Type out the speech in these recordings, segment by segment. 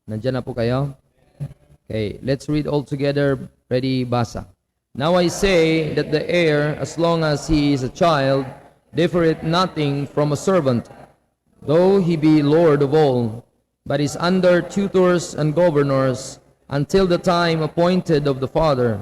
Nandiyan na po kayo? Okay, let's read all together. Ready, basa. Now I say that the heir, as long as he is a child, differeth nothing from a servant, though he be Lord of all, but is under tutors and governors until the time appointed of the Father.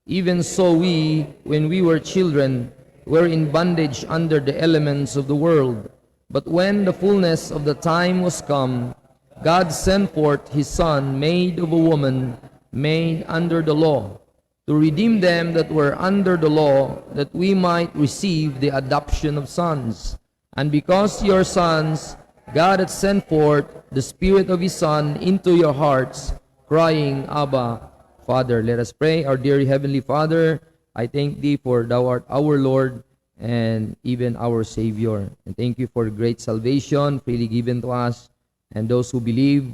Even so we, when we were children, were in bondage under the elements of the world. But when the fullness of the time was come, God sent forth his Son, made of a woman, made under the law, to redeem them that were under the law, that we might receive the adoption of sons. And because your sons, God hath sent forth the Spirit of his Son into your hearts, crying, Abba, Father. Let us pray. Our dear Heavenly Father, I thank thee for thou art our Lord and even our Savior. And thank you for great salvation freely given to us and those who believe,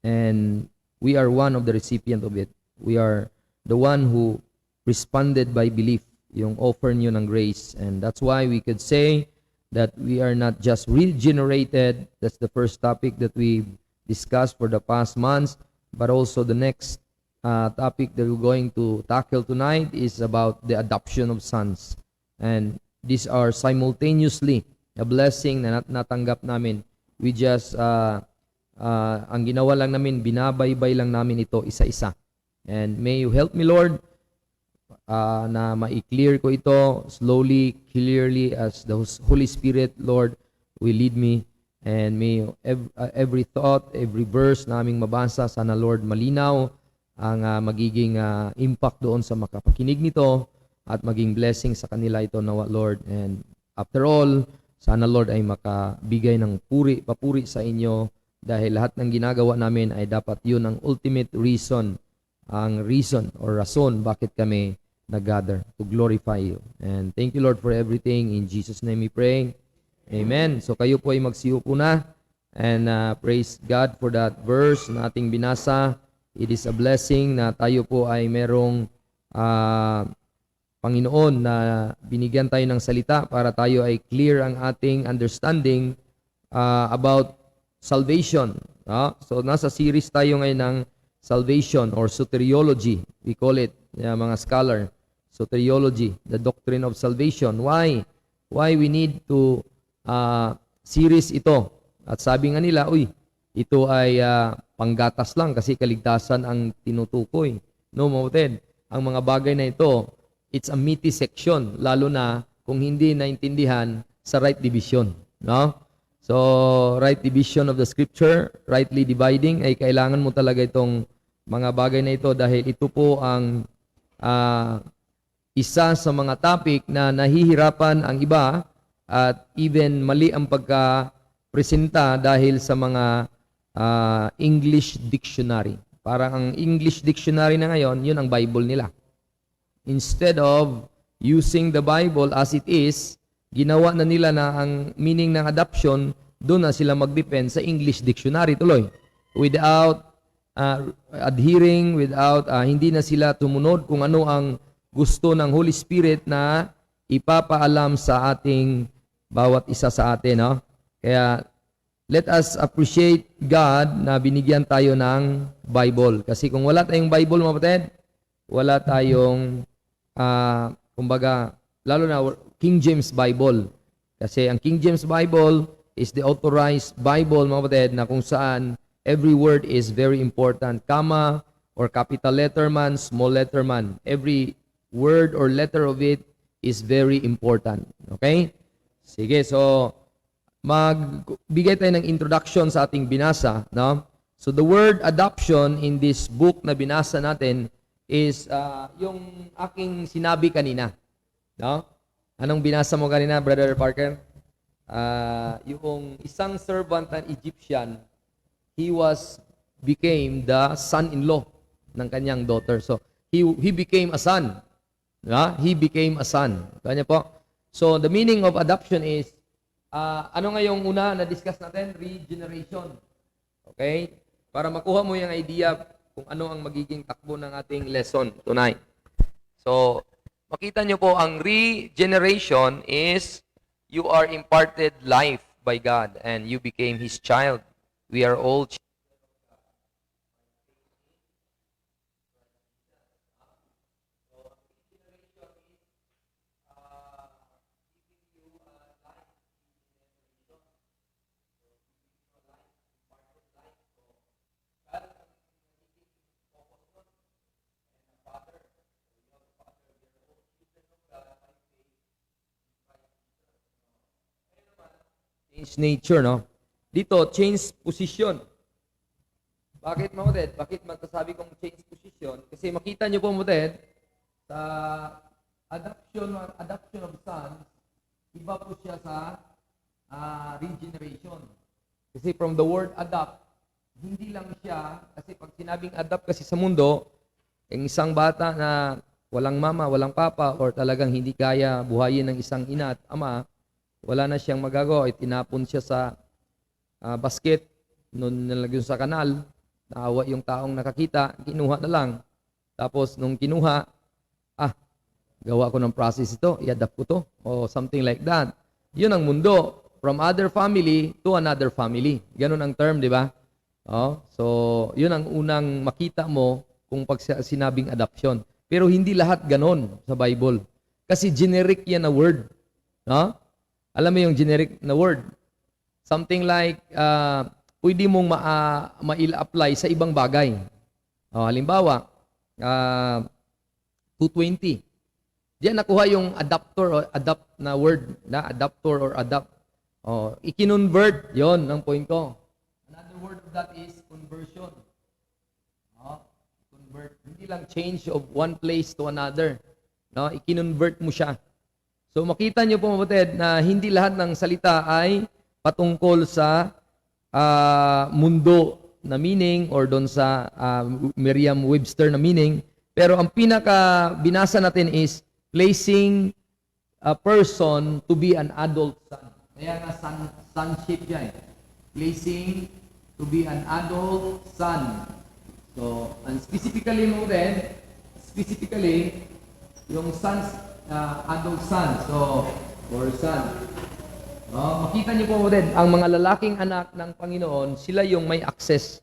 and we are one of the recipient of it. We are the one who responded by belief, yung offer niyo ng grace. And that's why we could say that we are not just regenerated. That's the first topic that we discussed for the past months, but also the next topic that we're going to tackle tonight is about the adoption of sons. And these are simultaneously a blessing na natanggap namin. We just, ang ginawa lang namin, binabaybay lang namin ito isa-isa. And may you help me, Lord, na ma-clear ko ito slowly, clearly, as the Holy Spirit, Lord, will lead me. And may every thought, every verse naming mabasa, sana, Lord, malinaw ang magiging impact doon sa makapakinig nito at maging blessing sa kanila ito, nawa, Lord. And after all, sana, Lord, ay makabigay ng papuri sa inyo dahil lahat ng ginagawa namin ay dapat yun ang ultimate reason, ang reason or rason bakit kami nag-gather to glorify you. And thank you, Lord, for everything. In Jesus' name we pray. Amen. So kayo po ay magsiupo na and praise God for that verse na ating binasa. It is a blessing na tayo po ay merong Panginoon na binigyan tayo ng salita para tayo ay clear ang ating understanding about salvation. So nasa series tayo ngayon ng salvation or soteriology. We call it, mga scholar, soteriology, the doctrine of salvation. Why? Why we need to series ito? At sabi nga nila, ito ay panggatas lang kasi kaligtasan ang tinutukoy. No, mabutin. Ang mga bagay na ito, it's a meaty section, lalo na kung hindi naintindihan sa right division. No? So, right division of the scripture, rightly dividing, ay kailangan mo talaga itong mga bagay na ito dahil ito po ang isa sa mga topic na nahihirapan ang iba at even mali ang pagka-presenta dahil sa mga English dictionary. Parang ang English dictionary na ngayon, yun ang Bible nila. Instead of using the Bible as it is, ginawa na nila na ang meaning ng adoption, doon na sila mag-depend sa English dictionary tuloy. Without adhering, without, hindi na sila tumunod kung ano ang gusto ng Holy Spirit na ipapaalam sa ating bawat isa sa atin. No? Kaya, let us appreciate God na binigyan tayo ng Bible. Kasi kung wala tayong Bible, mga kapatid, wala tayong, kumbaga, lalo na King James Bible. Kasi ang King James Bible is the authorized Bible, mga kapatid, na kung saan every word is very important. Comma or capital letter man, small letter man. Every word or letter of it is very important. Okay? Sige, so magbigay tayo ng introduction sa ating binasa, no? So the word adoption in this book na binasa natin is yung aking sinabi kanina, no? Anong binasa mo kanina, Brother Parker? Yung isang servant ng Egyptian, he became the son-in-law ng kanyang daughter. So he became a son. He became a son. Kanya po. So the meaning of adoption is ano nga yung una na-discuss natin? Regeneration. Okay? Para makuha mo yung idea kung ano ang magiging takbo ng ating lesson tonight. So, makita nyo po, ang regeneration is you are imparted life by God and you became His child. We are all children. change nature, no? Dito, change position. Bakit, mga kapatid? Bakit magsasabi kong change position? Kasi makita niyo po, mga kapatid, sa adoption of sons, iba po siya sa regeneration. Kasi from the word adopt, hindi lang siya, kasi pag sinabing adopt kasi sa mundo, yung isang bata na walang mama, walang papa, or talagang hindi kaya buhayin ng isang ina at ama, wala na siyang magagawa, itinapon siya sa basket, nung nalagyan sa kanal, naawa yung taong nakakita, kinuha na lang. Tapos nung kinuha, gawa ko ng process ito, i-adapt ko to, o something like that. Yun ang mundo. From other family to another family. Ganun ang term, di ba? So, yun ang unang makita mo kung pag sinabing adoption. Pero hindi lahat ganon sa Bible. Kasi generic yan na word. No? Alam mo yung generic na word? Something like, pwede mong ma-apply sa ibang bagay. Halimbawa, 220. Diyan nakuha yung adapter o adapt na word, na adapter or adapt. I-convert, yon ang point ko. Another word of that is conversion. Convert. Hindi lang change of one place to another. No? I-convert mo siya. So makita niyo po, kapatid, na hindi lahat ng salita ay patungkol sa mundo na meaning or doon sa Merriam-Webster na meaning. Pero ang pinaka binasa natin is placing a person to be an adult son. Kaya nga sonship yan. Placing to be an adult son. So, and specifically mo rin, yung sons, adult son. So, or son. Makita niyo po rin, ang mga lalaking anak ng Panginoon, sila yung may access.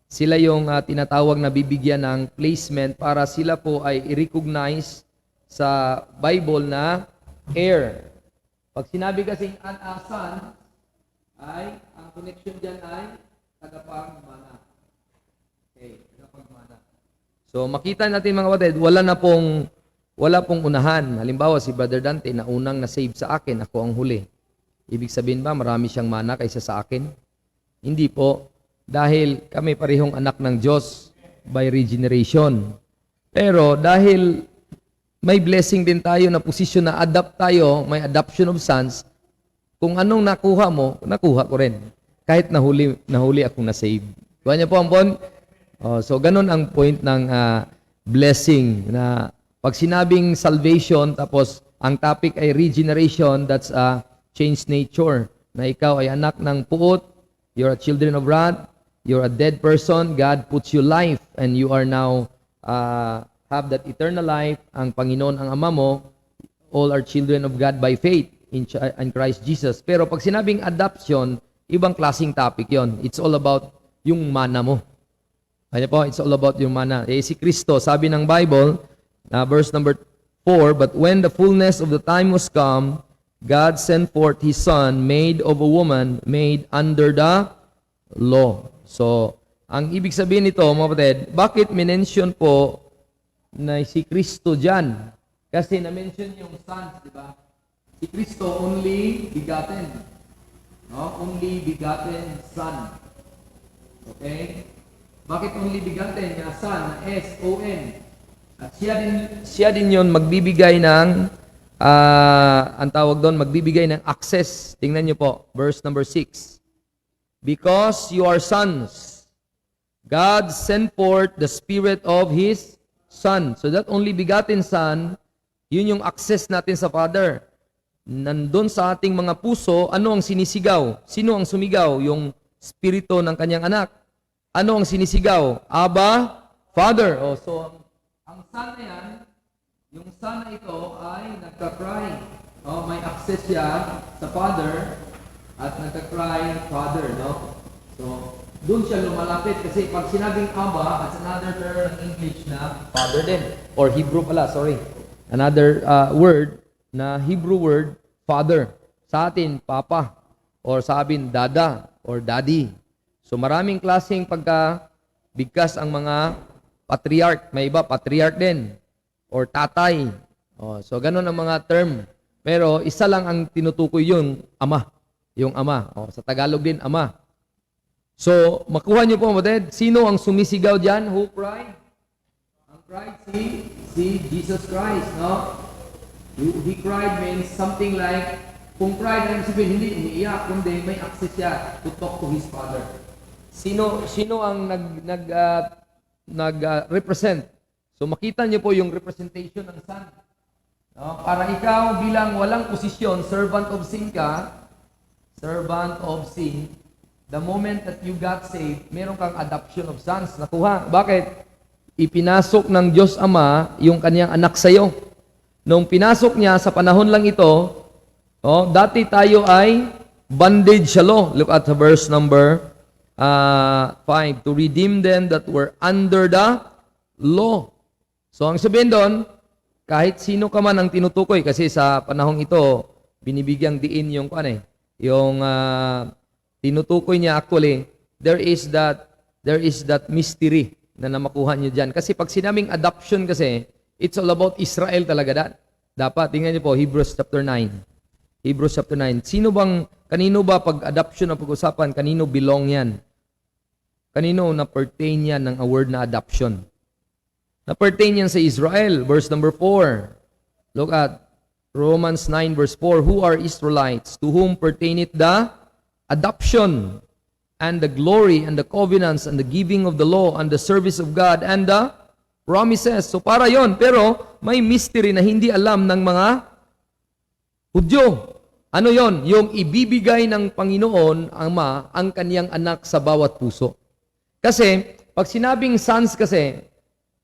Sila yung tinatawag na bibigyan ng placement para sila po ay i-recognize sa Bible na heir. Pag sinabi kasing son, ay, ang connection dyan ay tagapagmana. Okay, tagapagmana. So, makita natin mga kapatid, wala pong unahan. Halimbawa, si Brother Dante na unang na-save sa akin, ako ang huli. Ibig sabihin ba, marami siyang mana kaysa sa akin? Hindi po. Dahil kami parehong anak ng Diyos by regeneration. Pero dahil may blessing din tayo na posisyon na adapt tayo, may adoption of sons, kung anong nakuha mo, nakuha ko rin. Kahit nahuli akong na-save. Kuha niyo po ang point? So, ganun ang point ng blessing na pag sinabing salvation, tapos ang topic ay regeneration, that's a changed nature. Na ikaw ay anak ng puot, you're a children of wrath, you're a dead person, God puts you life, and you are now have that eternal life. Ang Panginoon ang Ama mo, all are children of God by faith in Christ Jesus. Pero pag sinabing adoption, ibang klaseng topic yon. It's all about yung mana mo. Ano po? It's all about yung mana. Si Kristo, sabi ng Bible, verse number 4, but when the fullness of the time was come, God sent forth His Son, made of a woman, made under the law. So, ang ibig sabihin nito, mga kapatid, bakit minention po na si Kristo dyan? Kasi na-mention yung sons, di ba? Si Kristo only begotten. No? Only begotten Son. Okay? Bakit only begotten? Yung Son, S-O-N. At siya din yun magbibigay ng, ang tawag doon, magbibigay ng access. Tingnan niyo po, verse number 6. Because you are sons, God sent forth the Spirit of His Son. So that only begotten Son, yun yung access natin sa Father. Nandun sa ating mga puso, ano ang sinisigaw? Sino ang sumigaw? Yung Spirito ng kanyang anak. Ano ang sinisigaw? Abba, Father. So ang Son na yan, yung Son na ito ay nagka-cry. May access siya sa Father at nagka-cry, Father. No? So, doon siya lumalapit kasi pag sinabing Abba, that's another term in English na Father din. Or Hebrew pala, sorry. Another word na Hebrew word, Father. Sa atin, Papa. Or sa atin, Dada. Or Daddy. So maraming klaseng pagkabigkas ang mga patriarch. May iba, patriarch din. Or tatay. So ganun ang mga term. Pero isa lang ang tinutukoy yun, Ama. Yung ama. O, sa Tagalog din, ama. So, makuha niyo po, kapatid, sino ang sumisigaw dyan? Who cried? Ang cried si Jesus Christ, no? He cried means something like, kung cried, ang sabihin, hindi umiiyak, kundi may access siya to talk to his Father. Sino ang nag-represent? So, makita niyo po yung representation ng Son. No? Para ikaw bilang walang posisyon, servant of sin ka, servant of sin, the moment that you got saved, meron kang adoption of sons. Nakuha. Bakit? Ipinasok ng Diyos Ama yung kanyang anak sa iyo. Nung pinasok niya sa panahon lang ito, dati tayo ay bondage sa law. Look at verse number 5. To redeem them that were under the law. So, ang sabihin doon, kahit sino ka man ang tinutukoy, kasi sa panahong ito, binibigyang diin yung tinutukoy niya actually, there is that mystery na namakuha niyo dyan. Kasi pag sinaming adoption kasi, it's all about Israel talaga. Dapat, tingnan niyo po, Hebrews chapter 9. Hebrews chapter 9. Kanino ba pag adoption na pag-usapan, kanino belong yan? Kanino na pertain yan ng word na adoption? Na pertain yan sa Israel. Verse number 4. Look at Romans 9 verse 4. Who are Israelites? To whom pertaineth the adoption and the glory and the covenants and the giving of the law and the service of God and the promises. So para yon, pero may mystery na hindi alam ng mga Hudyo. Ano yon? Yung ibibigay ng Panginoon Ama ang kaniyang anak sa bawat puso. Kasi pag sinabing sons kasi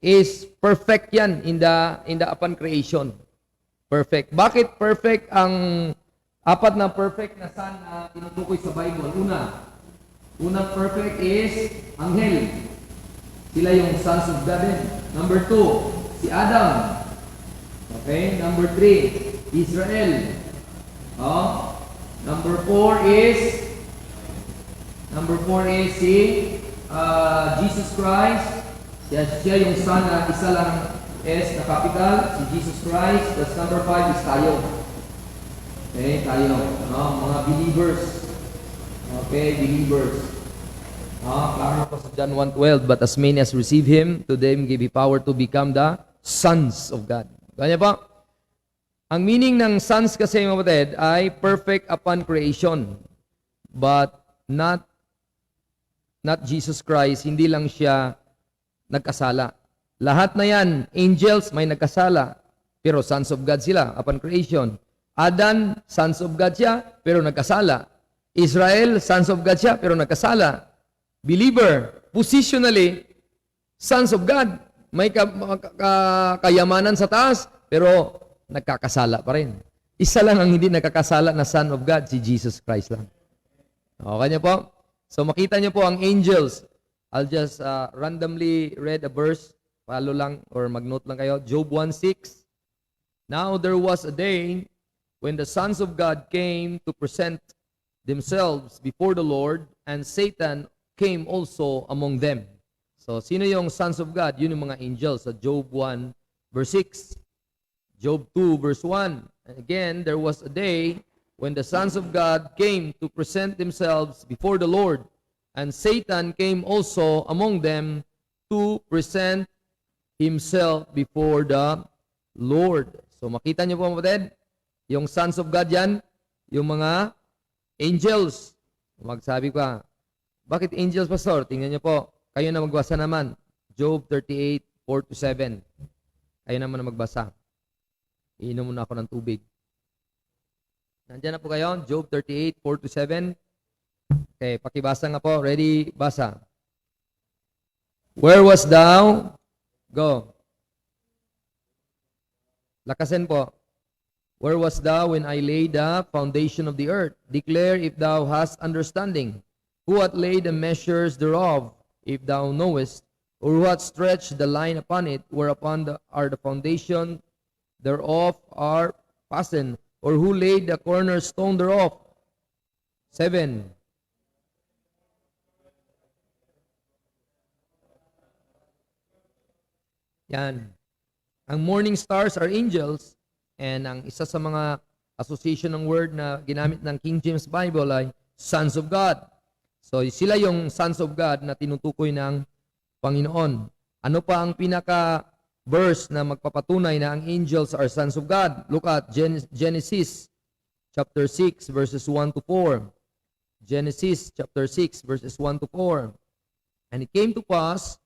is perfect yan in the upon creation. Perfect. Bakit perfect ang apat na perfect na son na tinutukoy sa Bible? Unang perfect is anghel. Sila yung sons of God din. Number 2, si Adam. Okay? Number 3, Israel. Number 4 is si Jesus Christ. Siya yung son na isa lang S na capital, si Jesus Christ. That's number 5 is tayo. Okay, tayo. Mga believers. Okay, believers. Klaro po sa John 1:12, but as many as receive Him, to them give He power to become the sons of God. Kanya pa, ang meaning ng sons kasi mga kapatid ay perfect upon creation. But not Jesus Christ, hindi lang siya nagkasala. Lahat na yan, angels may nagkasala, pero sons of God sila upon creation. Adam, sons of God siya, pero nagkasala. Israel, sons of God siya, pero nagkasala. Believer, positionally, sons of God. May kayamanan sa taas, pero nagkakasala pa rin. Isa lang ang hindi nagkakasala na son of God, si Jesus Christ lang. Okay niyo po? So makita niyo po ang angels. I'll just randomly read a verse. Follow lang or mag-note lang kayo. Job 1:6. Now there was a day when the sons of God came to present themselves before the Lord, and Satan came also among them. So, sino yung sons of God? Yun yung mga angels sa Job 1 verse 6. Job 2 verse 1. And again, there was a day when the sons of God came to present themselves before the Lord, and Satan came also among them to present himself before the Lord. So makita niyo po kapatid, yung sons of God yan, yung mga angels. Magsabi ka, bakit angels, pastor? Tingnan niyo po, kayo na magbasa naman. Job 38, 4-7. Kayo naman na magbasa. Iinom muna ako ng tubig. Nandiyan na po kayo, Job 38, 4-7. Okay, pakibasa nga po. Ready? Basa. Where was thou? Go. Lakasin po. Where was thou when I laid the foundation of the earth? Declare if thou hast understanding. Who hath laid the measures thereof, if thou knowest? Or who hath stretched the line upon it, whereupon are the foundation thereof are fastened? Or who laid the cornerstone thereof? 7. Yan. Ang morning stars are angels, and ang isa sa mga association ng word na ginamit ng King James Bible ay sons of God. So sila yung sons of God na tinutukoy ng Panginoon. Ano pa ang pinaka-verse na magpapatunay na ang angels are sons of God? Look at Genesis chapter 6 verses 1 to 4. Genesis chapter 6 verses 1 to 4. And it came to pass,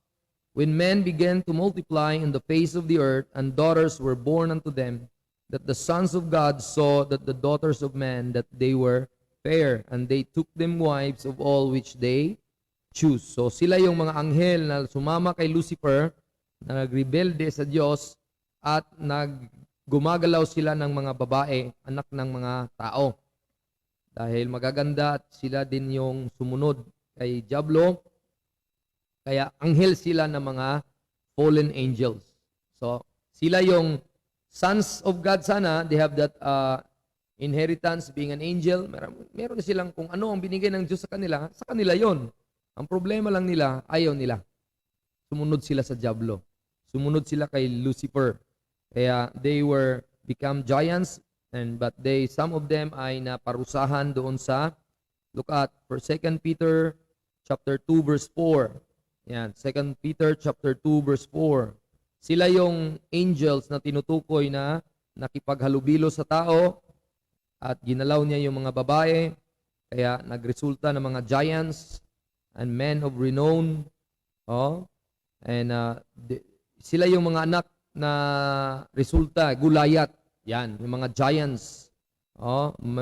when men began to multiply in the face of the earth, and daughters were born unto them, that the sons of God saw that the daughters of men, that they were fair, and they took them wives of all which they choose. So sila yung mga anghel na sumama kay Lucifer, na nagrebelde sa Diyos, at gumagalaw sila ng mga babae, anak ng mga tao. Dahil magaganda at sila din yung sumunod kay Diablo, kaya anghel sila ng mga fallen angels. So, sila yung sons of God sana. They have that inheritance being an angel. Meron silang kung ano ang binigay ng Diyos sa kanila yon. Ang problema lang nila, ayaw nila. Sumunod sila sa Diablo. Sumunod sila kay Lucifer. Kaya they were become giants, but some of them ay naparusahan doon sa, look at 2 Peter chapter 2 verse 4. Yan, 2 Peter chapter 2 verse 4. Sila yung angels na tinutukoy na nakipaghalubilo sa tao at ginalaw niya yung mga babae, kaya nagresulta ng mga giants and men of renown. Sila yung mga anak na resulta, Gulayat. Yan, yung mga giants.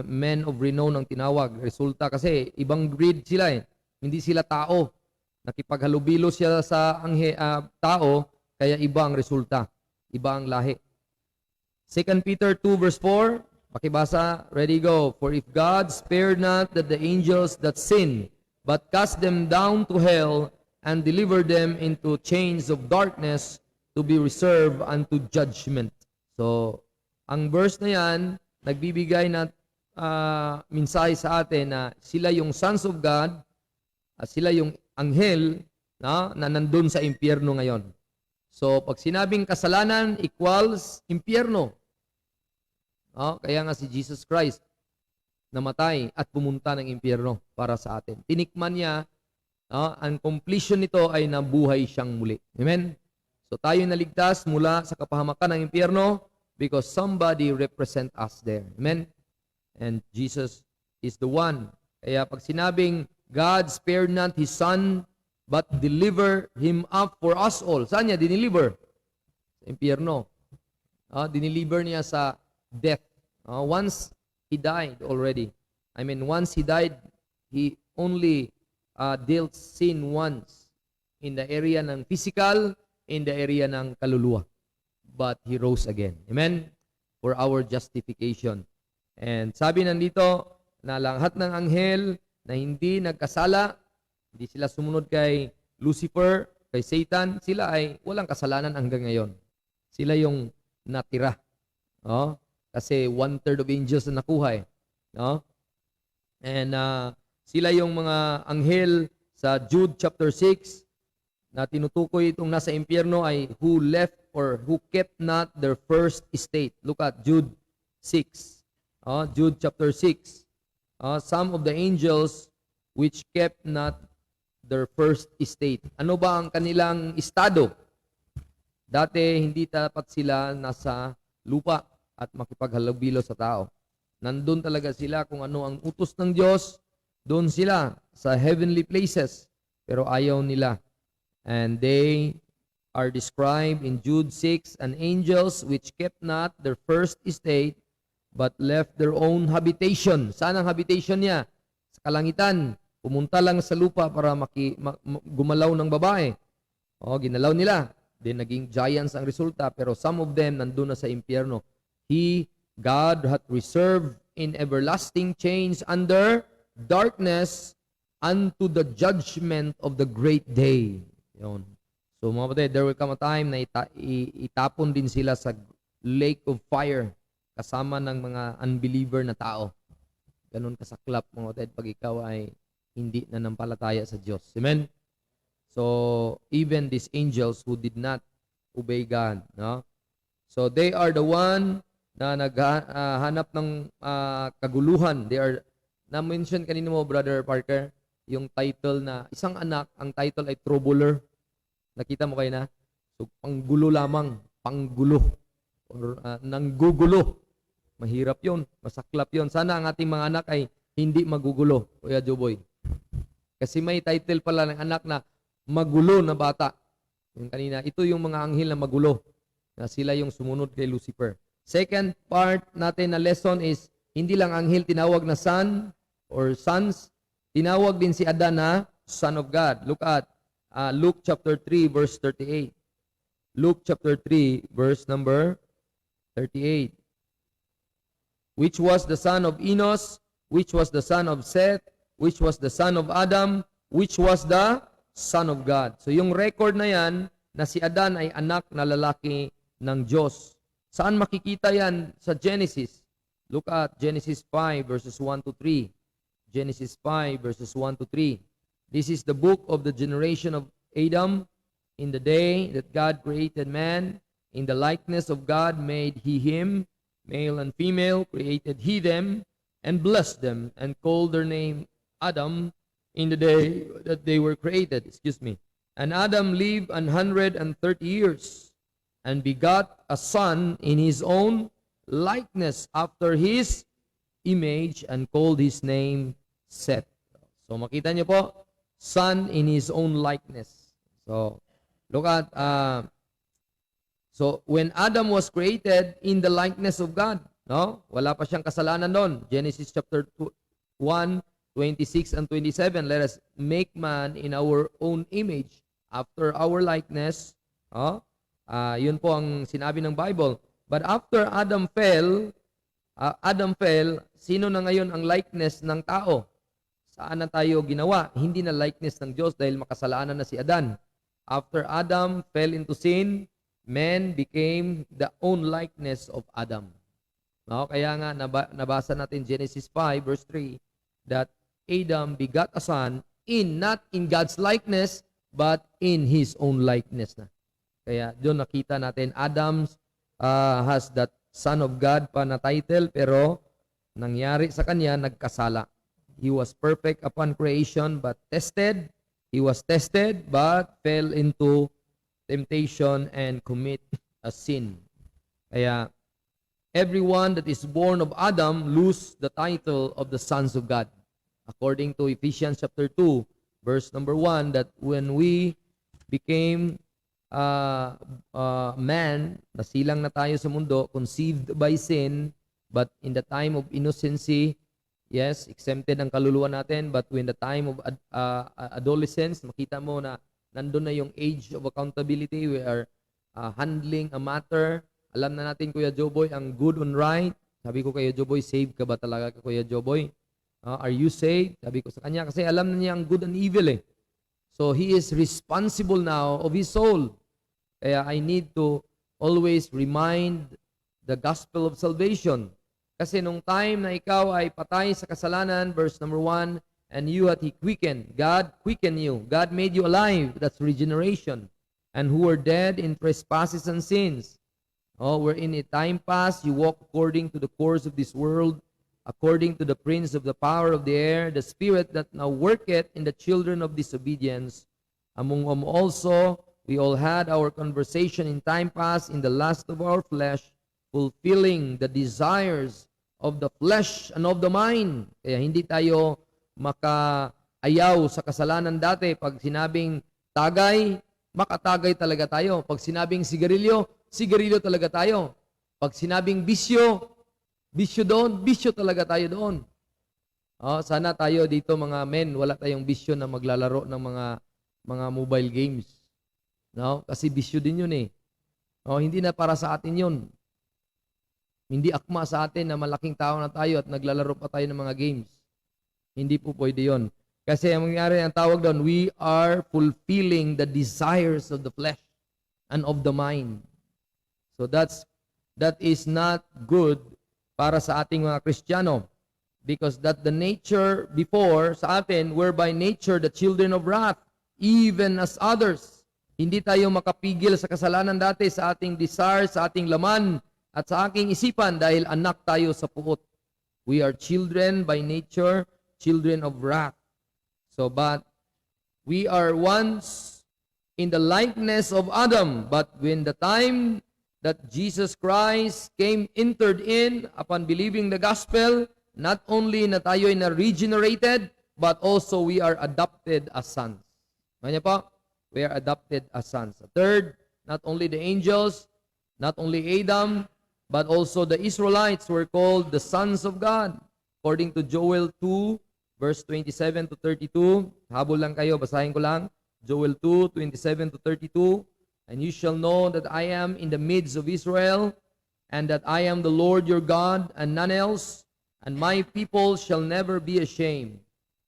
Men of renown ang tinawag. Resulta kasi ibang breed sila eh. Hindi sila tao. Nakipaghalubilo siya sa tao, kaya iba ang resulta. Iba ang lahi. 2 Peter 2 verse 4, pakibasa, ready, go. For if God spared not that the angels that sin, but cast them down to hell, and delivered them into chains of darkness, to be reserved unto judgment. So, ang verse na yan, nagbibigay na mensahe sa atin na sila yung sons of God, at sila yung anghel na nandun sa impyerno ngayon. So, pag sinabing kasalanan equals impyerno. Kaya nga si Jesus Christ namatay at pumunta ng impyerno para sa atin. Tinikman niya, ang completion nito ay nabuhay siyang muli. Amen? So, tayo naligtas mula sa kapahamakan ng impyerno because somebody represent us there. Amen? And Jesus is the one. Kaya pag sinabing God spared not His Son, but deliver Him up for us all. Saan niya dineliver? Sa impyerno. Dineliver niya sa death. Once He died already. Once He died, He only dealt sin once in the area ng physical, in the area ng kaluluwa. But He rose again. Amen? For our justification. And sabi nandito na lahat ng anghel na hindi nagkasala, hindi sila sumunod kay Lucifer, kay Satan, sila ay walang kasalanan hanggang ngayon. Sila yung natira. Kasi 1/3 of angels na nakuha. And sila yung mga anghel sa Jude chapter 6 na tinutukoy itong nasa impyerno ay who left or who kept not their first estate. Look at Jude 6. Jude chapter 6. Some of the angels which kept not their first estate. Ano ba ang kanilang estado? Dati, hindi dapat sila nasa lupa at makipaghalubilo sa tao. Nandun talaga sila kung ano ang utos ng Diyos, doon sila sa heavenly places. Pero ayaw nila. And they are described in Jude 6, and angels which kept not their first estate, but left their own habitation. Saan ang habitation niya? Sa kalangitan. Pumunta lang sa lupa para gumalaw ng babae. Ginalaw nila. Then naging giants ang resulta. Pero some of them nandun na sa impyerno. God hath reserved in everlasting chains under darkness unto the judgment of the great day. Yun. So mga kapatid, there will come a time na itapon din sila sa lake of fire kasama ng mga unbeliever na tao. Ganun kasaklap, mga kapatid, pag ikaw ay hindi nanampalataya sa Diyos. Amen? So, even these angels who did not obey God. No? So, they are the one na naghanap ng kaguluhan. They are, na-mention kanina mo, Brother Parker, yung title na, isang anak, ang title ay Troubler. Nakita mo kayo na? So, panggulo lamang, panggulo, or nanggugulo. Mahirap yon, masaklap yon. Sana ang ating mga anak ay hindi magugulo, Kuya Joboy. Kasi may title pala ng anak na magulo na bata. Yung kanina, ito yung mga anghel na magulo, na sila yung sumunod kay Lucifer. Second part natin na lesson is, hindi lang anghel tinawag na son or sons, tinawag din si Adan na son of God. Look at Luke chapter 3 verse 38. Luke chapter 3 verse number 38. Which was the son of Enos, which was the son of Seth, which was the son of Adam, which was the son of God. So yung record na yan, na si Adan ay anak na lalaki ng Diyos. Saan makikita yan? Sa Genesis. Look at Genesis 5 verses 1 to 3. Genesis 5 verses 1 to 3. This is the book of the generation of Adam. In the day that God created man, in the likeness of God made he him, male and female created he them, and blessed them, and called their name Adam in the day that they were created. And Adam lived 130 years, and begot a son in his own likeness after his image, and called his name Seth. So makita niyo po, son in his own likeness. So look at, so when Adam was created in the likeness of God, no? Wala pa siyang kasalanan doon. Genesis chapter 1, 26 and 27, let us make man in our own image, after our likeness. Yun po ang sinabi ng Bible. But after Adam fell, sino na ngayon ang likeness ng tao? Saan na tayo ginawa? Hindi na likeness ng Diyos dahil makasalanan na si Adan. After Adam fell into sin, man became the own likeness of Adam. No? Kaya nga nabasa natin Genesis 5 verse 3 that Adam begot a son not in God's likeness but in his own likeness na. Kaya doon nakita natin Adam has that son of God pa na title, pero nangyari sa kanya nagkasala. He was perfect upon creation but tested. He was tested but fell into temptation and commit a sin. Kaya everyone that is born of Adam lose the title of the sons of God. According to Ephesians chapter 2, verse number 1, that when we became man, nasilang na tayo sa mundo, conceived by sin, but in the time of innocency, yes, exempted ang kaluluwa natin, but when the time of adolescence, makita mo na nandun na yung age of accountability, we are handling a matter. Alam na natin, Kuya Joboy, ang good and right. Sabi ko, Kuya Joboy, save ka ba talaga, Kuya Joboy? Are you saved? Sabi ko sa kanya, kasi alam na niya ang good and evil eh. So, he is responsible now of his soul. Kaya I need to always remind the gospel of salvation. Kasi nung time na ikaw ay patay sa kasalanan, verse number 1, and you hath he quickened. God quickened you. God made you alive. That's regeneration. And who were dead in trespasses and sins. Wherein in time past you walk according to the course of this world, according to the prince of the power of the air, the spirit that now worketh in the children of disobedience, among whom also we all had our conversation in time past in the lust of our flesh, fulfilling the desires of the flesh and of the mind. Kaya hindi tayo makaayaw sa kasalanan dati. Pag sinabing tagay, makatagay talaga tayo. Pag sinabing sigarilyo, sigarilyo talaga tayo. Pag sinabing bisyo, bisyo doon, bisyo talaga tayo doon. Sana tayo dito mga men, wala tayong bisyo na maglalaro ng mga mobile games. No? Kasi bisyo din yun eh. Hindi na para sa atin yun. Hindi akma sa atin na malaking tao na tayo at naglalaro pa tayo ng mga games. Hindi po pwede yun. Kasi ang mangyari, ang tawag doon, we are fulfilling the desires of the flesh and of the mind. So that is not good para sa ating mga Kristiyano. Because that the nature before sa atin, were by nature the children of wrath, even as others. Hindi tayo makapigil sa kasalanan dati sa ating desire, sa ating laman, At sa aking isipan, dahil anak tayo sa puot. We are children by nature, children of wrath. So, but we are once in the likeness of Adam. But when the time that Jesus Christ entered in upon believing the gospel, not only na tayo ay na-regenerated, but also we are adopted as sons. Ano po? We are adopted as sons. Third, not only the angels, not only Adam, but also the Israelites were called the sons of God. According to Joel 2, verse 27 to 32. Habol lang kayo, basahin ko lang. Joel 2, 27 to 32. And you shall know that I am in the midst of Israel, and that I am the Lord your God, and none else, and my people shall never be ashamed.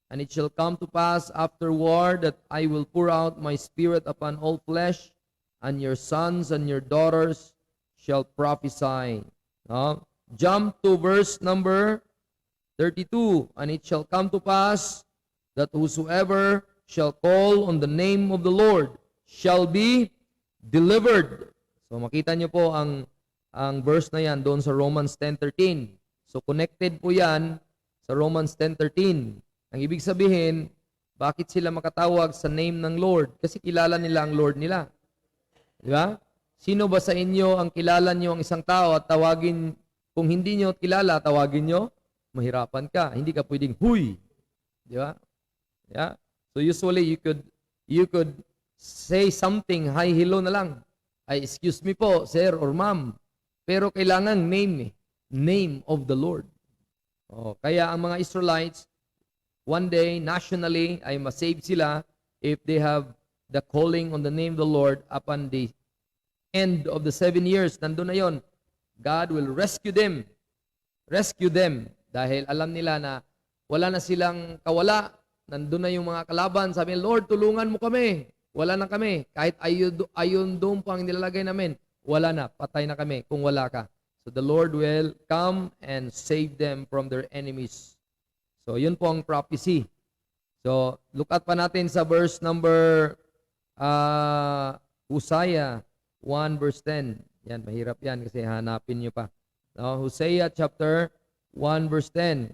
And it shall come to pass afterward that I will pour out my spirit upon all flesh, and your sons and your daughters shall prophesy. Jump to verse number 32. And it shall come to pass that whosoever shall call on the name of the Lord shall be delivered. So makita nyo po ang verse na yan doon sa Romans 10:13. So connected po yan sa Romans 10:13. Ang ibig sabihin, bakit sila makatawag sa name ng Lord? Kasi kilala nila ang Lord nila. Di ba? Sino ba sa inyo ang kilala nyo ang isang tao at tawagin, kung hindi nyo kilala, tawagin nyo, mahirapan ka. Hindi ka pwedeng, huy. Di ba? Yeah? So usually you could say something, hi, hello na lang. Ay, excuse me po, sir or ma'am. Pero kailangan name eh. Name of the Lord. Kaya ang mga Israelites, one day, nationally, ay masave sila if they have the calling on the name of the Lord upon the end of the 7 years. Nandun na yon. God will rescue them. Rescue them. Dahil alam nila na wala na silang kawala. Nandun na yung mga kalaban. Sabi, Lord, tulungan mo kami. Wala na kami. Kahit ayon doon po ang nilalagay namin, wala na. Patay na kami kung wala ka. So the Lord will come and save them from their enemies. So yun po ang prophecy. So look at pa natin sa verse number Hosea 1 verse 10. Yan, mahirap yan kasi hanapin nyo pa. Hosea chapter 1 verse 10.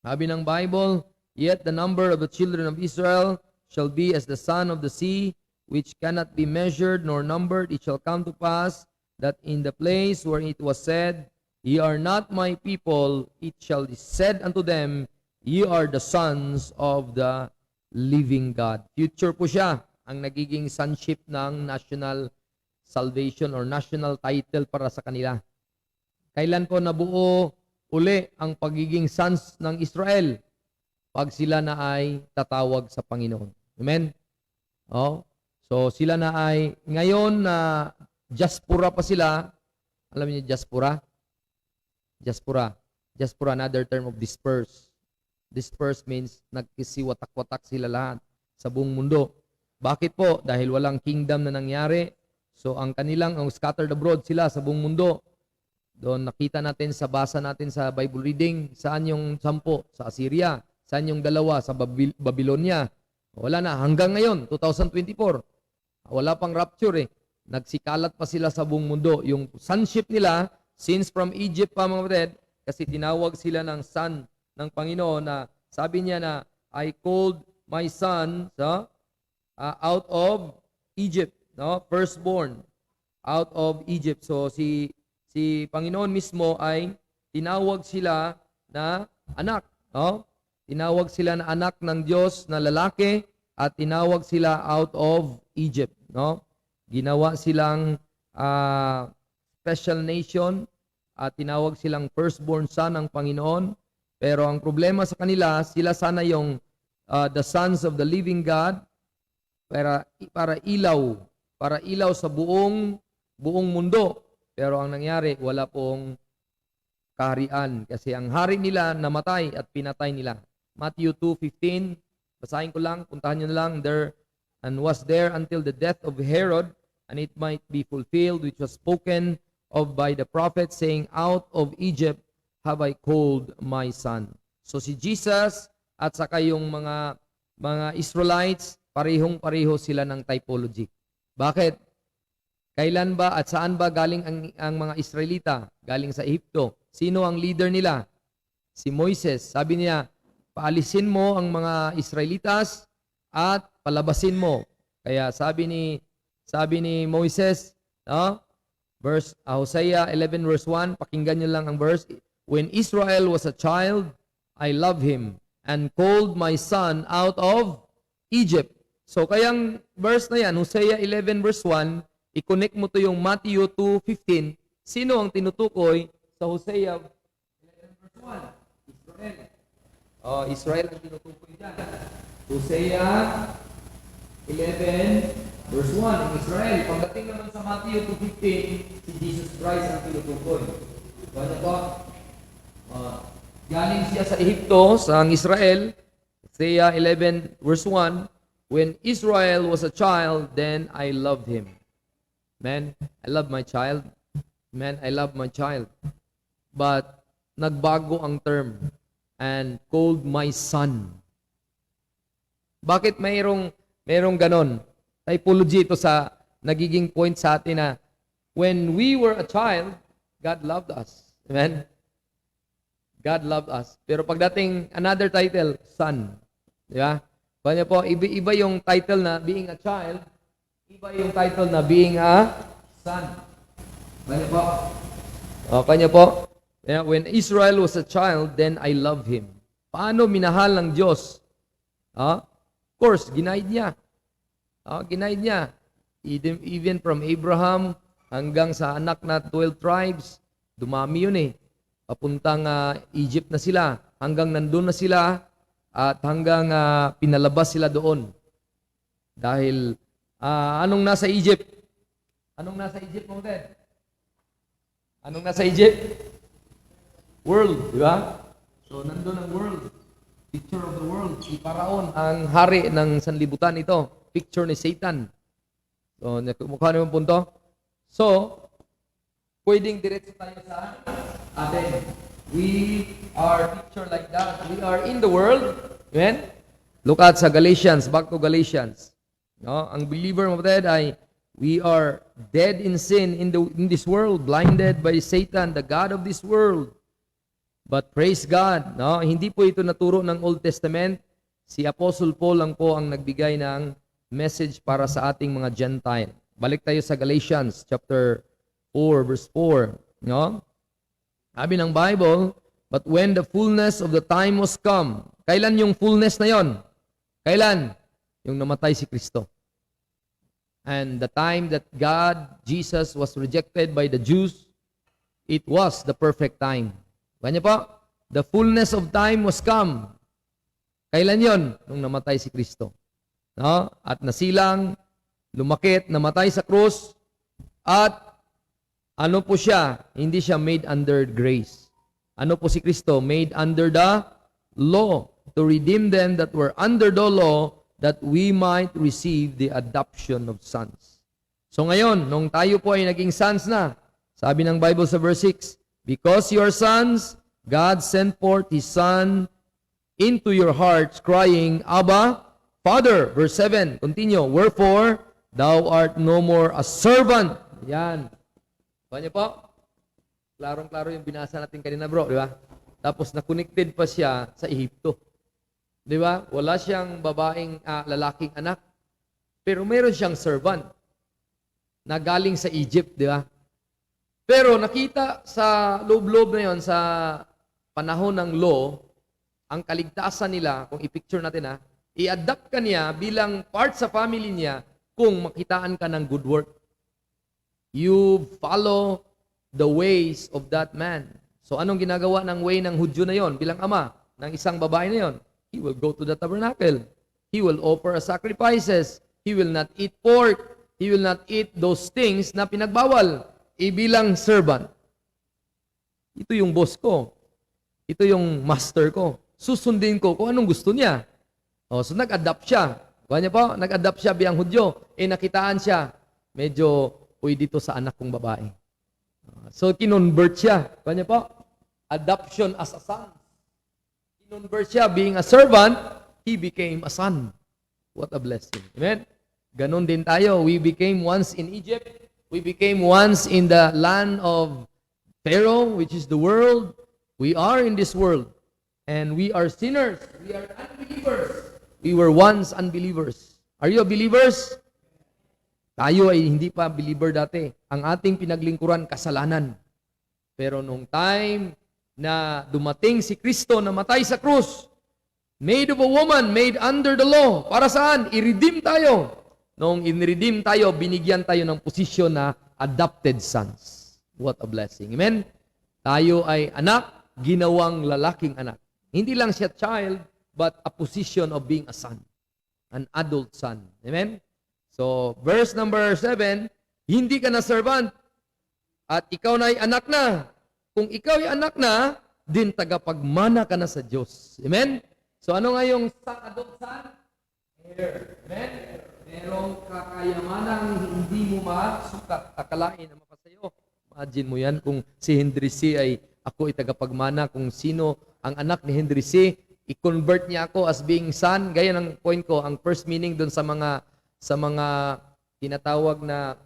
Sabi ng Bible, yet the number of the children of Israel shall be as the sand of the sea, which cannot be measured nor numbered. It shall come to pass that in the place where it was said, ye are not my people, it shall be said unto them, ye are the sons of the living God. Future po siya, ang nagiging sonship ng national salvation or national title para sa kanila. Kailan po nabuo uli ang pagiging sons ng Israel? Pag sila na ay tatawag sa Panginoon. Amen? So sila na ay, ngayon na diaspora pa sila. Alam niyo diaspora? Diaspora. Diaspora, another term of disperse. Disperse means nagkisiwatak-watak sila lahat sa buong mundo. Bakit po? Dahil walang kingdom na nangyari. So ang kanilang, scattered abroad sila sa buong mundo. Doon nakita natin basa natin sa Bible reading, saan yung 10? Sa Assyria. Saan yung 2? Sa Babylonia. Wala na. Hanggang ngayon, 2024. Wala pang rapture eh. Nagsikalat pa sila sa buong mundo. Yung sonship nila, since from Egypt pa mga kapatid, kasi tinawag sila ng son ng Panginoon na sabi niya na, I called my son out of Egypt. Firstborn out of Egypt. So si Panginoon mismo ay tinawag sila na anak. Tinawag sila na anak ng Diyos na lalaki at tinawag sila out of Egypt. Ginawa silang special nation at tinawag silang firstborn son ng Panginoon. Pero ang problema sa kanila, sila sana yung the sons of the living God para ilaw sa buong mundo. Pero ang nangyari, wala pong kaharian kasi ang hari nila namatay at pinatay nila. Matthew 2:15, basahin ko lang, puntahan nyo na lang, there and was there until the death of Herod, and it might be fulfilled which was spoken of by the prophet, saying, out of Egypt have I called my son. So si Jesus at saka yung mga Israelites, parehong-pareho sila ng typology. Bakit? Kailan ba at saan ba galing ang mga Israelita? Galing sa Ehipto. Sino ang leader nila? Si Moises. Sabi niya, paalisin mo ang mga Israelitas at palabasin mo. Kaya sabi ni Moises, no? Hosea 11 verse 1, pakinggan niyo lang ang verse. When Israel was a child, I loved him and called my son out of Egypt. So kayang verse na yan, Hosea 11 verse 1, i-connect mo to yung Matthew 2:15. Sino ang tinutukoy sa Hosea 11 verse 1? Israel. Israel ang tinutukoy dyan. Hosea 11 verse 1, ang Israel. Pagdating naman sa Matthew 2:15, si Jesus Christ ang tinutukoy. Ano po? Galing siya sa Ehipto, sa Israel. Hosea 11 verse 1, when Israel was a child, then I loved him. Man, I love my child. Man, I love my child. But nagbago ang term and called my son. Bakit mayroong ganon? Typology ito sa nagiging point sa atin na when we were a child, God loved us. Amen? God loved us. Pero pagdating another title, son. Di ba? Kanya po, iba yung title na being a child, iba yung title na being a son. Kanya po. Kanya po. When Israel was a child, then I love him. Paano minahal ng Diyos? Of course, ginaid niya. Ginaid niya. Even from Abraham hanggang sa anak na 12 tribes, dumami yun eh. Papuntang Egypt na sila. Hanggang nandun na sila at hanggang pinalabas sila doon. Dahil, anong nasa Egypt? Anong nasa Egypt, mga Ted? Anong nasa Egypt? World, di ba? So, nandun ang world. Picture of the world. Si Paraon, ang hari ng sanlibutan ito. Picture ni Satan. So, mukha naman punto. So, pwedeng diretso tayo sa atin. We are picture like that. We are in the world. Amen? Look at sa Galatians. Back to Galatians. No? Ang believer, mga ay we are dead in sin in this world, blinded by Satan, the God of this world. But praise God, no? Hindi po ito naturo ng Old Testament. Si Apostle Paul lang po ang nagbigay ng message para sa ating mga Gentile. Balik tayo sa Galatians chapter 4 verse 4, no? Sabi ng Bible, but when the fullness of the time was come, kailan yung fullness na yon? Kailan? Yung namatay si Kristo. And the time that Jesus was rejected by the Jews, it was the perfect time. Kanya po, the fullness of time was come. Kailan yon? Nung namatay si Kristo. No? At nasilang, lumakit, namatay sa krus, at ano po siya? Hindi siya made under grace. Ano po si Kristo? Made under the law to redeem them that were under the law that we might receive the adoption of sons. So ngayon, nung tayo po ay naging sons na, sabi ng Bible sa verse 6, because you are sons, God sent forth His Son into your hearts, crying, Abba, Father. Verse 7, continue, wherefore, thou art no more a servant. Yan. Kanya po? Klarong-klaro yung binasa natin kanina, bro, di ba? Tapos na-connected pa siya sa Ehipto. Di ba? Wala siyang babaeng, lalaking anak. Pero meron siyang servant na galing sa Egypt, di ba? Pero nakita sa loob-loob na yon, sa panahon ng law, ang kaligtasan nila, kung i-picture natin i-adapt ka niya bilang part sa family niya kung makitaan ka ng good work. You follow the ways of that man. So anong ginagawa ng way ng Hudyo na yon bilang ama ng isang babae na yon? He will go to the tabernacle. He will offer sacrifices. He will not eat pork. He will not eat those things na pinagbawal. Bilang servant. Ito yung boss ko. Ito yung master ko. Susundin ko kung anong gusto niya. So nag-adapt siya. Kanya po, nag-adapt siya bilang Hudyo. Nakitaan siya. Medyo dito sa anak kong babae. So, kinonvert siya. Kanya po, adoption as a son. Kinonvert siya, being a servant, he became a son. What a blessing. Amen? Ganon din tayo. We became once in Egypt, We became once in the land of Pharaoh, which is the world. We are in this world. And we are sinners. We are unbelievers. We were once unbelievers. Are you a believers? Tayo ay hindi pa believer dati. Ang ating pinaglingkuran, kasalanan. Pero nung time na dumating si Kristo na matay sa krus, made of a woman, made under the law. Para saan? I-redeem tayo. Nung in-redeem tayo, binigyan tayo ng posisyon na adopted sons. What a blessing. Amen? Tayo ay anak, ginawang lalaking anak. Hindi lang siya child, but a position of being a son. An adult son. Amen? So, verse number 7, hindi ka na servant at ikaw na ay anak na. Kung ikaw ay anak na, din tagapagmana ka na sa Diyos. Amen? So, ano nga yung adult son? Heir. Amen? Merong kakayamanang hindi mo masukat. Akalain na mapasayo. Imagine mo yan kung si Henry C. ay ako ay tagapagmana. Kung sino ang anak ni Henry C., i-convert niya ako as being son. Gaya ng point ko, ang first meaning doon sa mga tinatawag na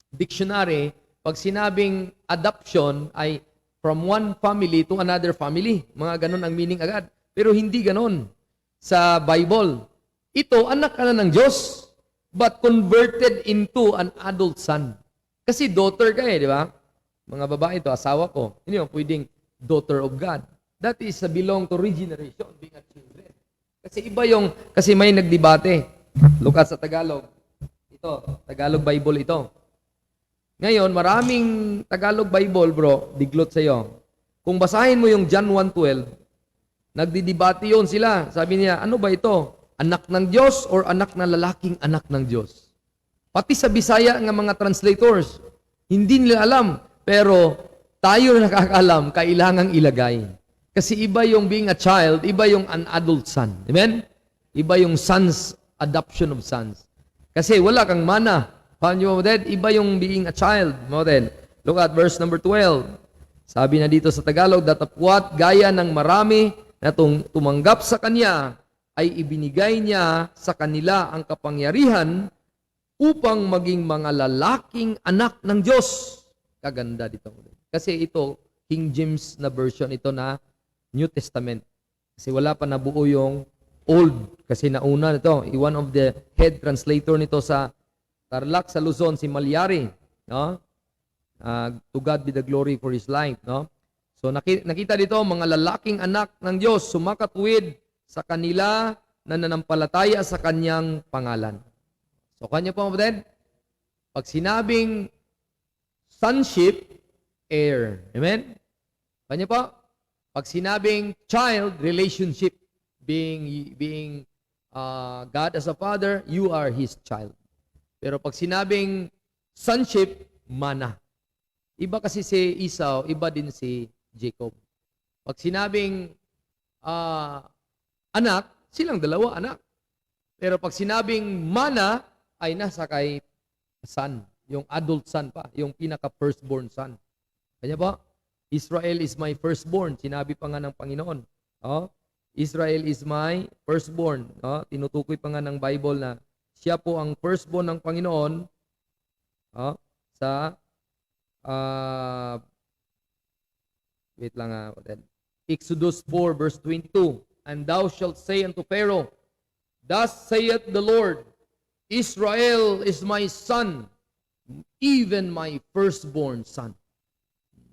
dictionary, pag sinabing adoption ay from one family to another family. Mga ganon ang meaning agad. Pero hindi ganon sa Bible. Ito, anak ka na ng Diyos, but converted into an adult son. Kasi daughter ka di ba? Mga babae ito, asawa ko. Hindi mo pwedeng daughter of God. That is belong to regeneration, being a children. Kasi may nagdebate. Look at sa Tagalog. Ito, Tagalog Bible ito. Ngayon, maraming Tagalog Bible, bro, diglot sa'yo. Kung basahin mo yung John 1:12, nagdidebate yun sila. Sabi niya, ano ba ito? Anak ng Diyos or anak na lalaking anak ng Diyos? Pati sa Bisaya ng mga translators, hindi nila alam. Pero tayo na nakakaalam, kailangang ilagay. Kasi iba yung being a child, iba yung an adult son. Amen? Iba yung sons, adoption of sons. Kasi wala kang mana. Paano mo din? Iba yung being a child. Mo din. Look at verse number 12. Sabi na dito sa Tagalog, datapwat gaya ng marami na tumanggap sa Kanya, ay ibinigay niya sa kanila ang kapangyarihan upang maging mga lalaking anak ng Diyos. Kaganda dito. Kasi ito, King James na version ito na New Testament. Kasi wala pa nabuo yung Old. Kasi nauna nito, one of the head translator nito sa Tarlac sa Luzon, si Malyari. No? To God be the glory for his life. No? So nakita dito, mga lalaking anak ng Diyos, sumakatuwid sa kanila na nanampalataya sa kanyang pangalan. So kanya po mga pag sinabing sonship, heir. Amen? Kanya po? Pag sinabing child, relationship, being God as a father, you are His child. Pero pag sinabing sonship, mana. Iba kasi si Esau, iba din si Jacob. Pag sinabing anak, silang dalawa anak. Pero pag sinabing mana, ay nasa kay son, yung adult son pa, yung pinaka-firstborn son. Kanya ba? Israel is my firstborn. Sinabi pa nga ng Panginoon. Oh, Israel is my firstborn. Oh, tinutukoy pa nga ng Bible na siya po ang firstborn ng Panginoon sa wait lang Exodus 4 verse 22. And thou shalt say unto Pharaoh, thus saith the Lord, Israel is my son, even my firstborn son.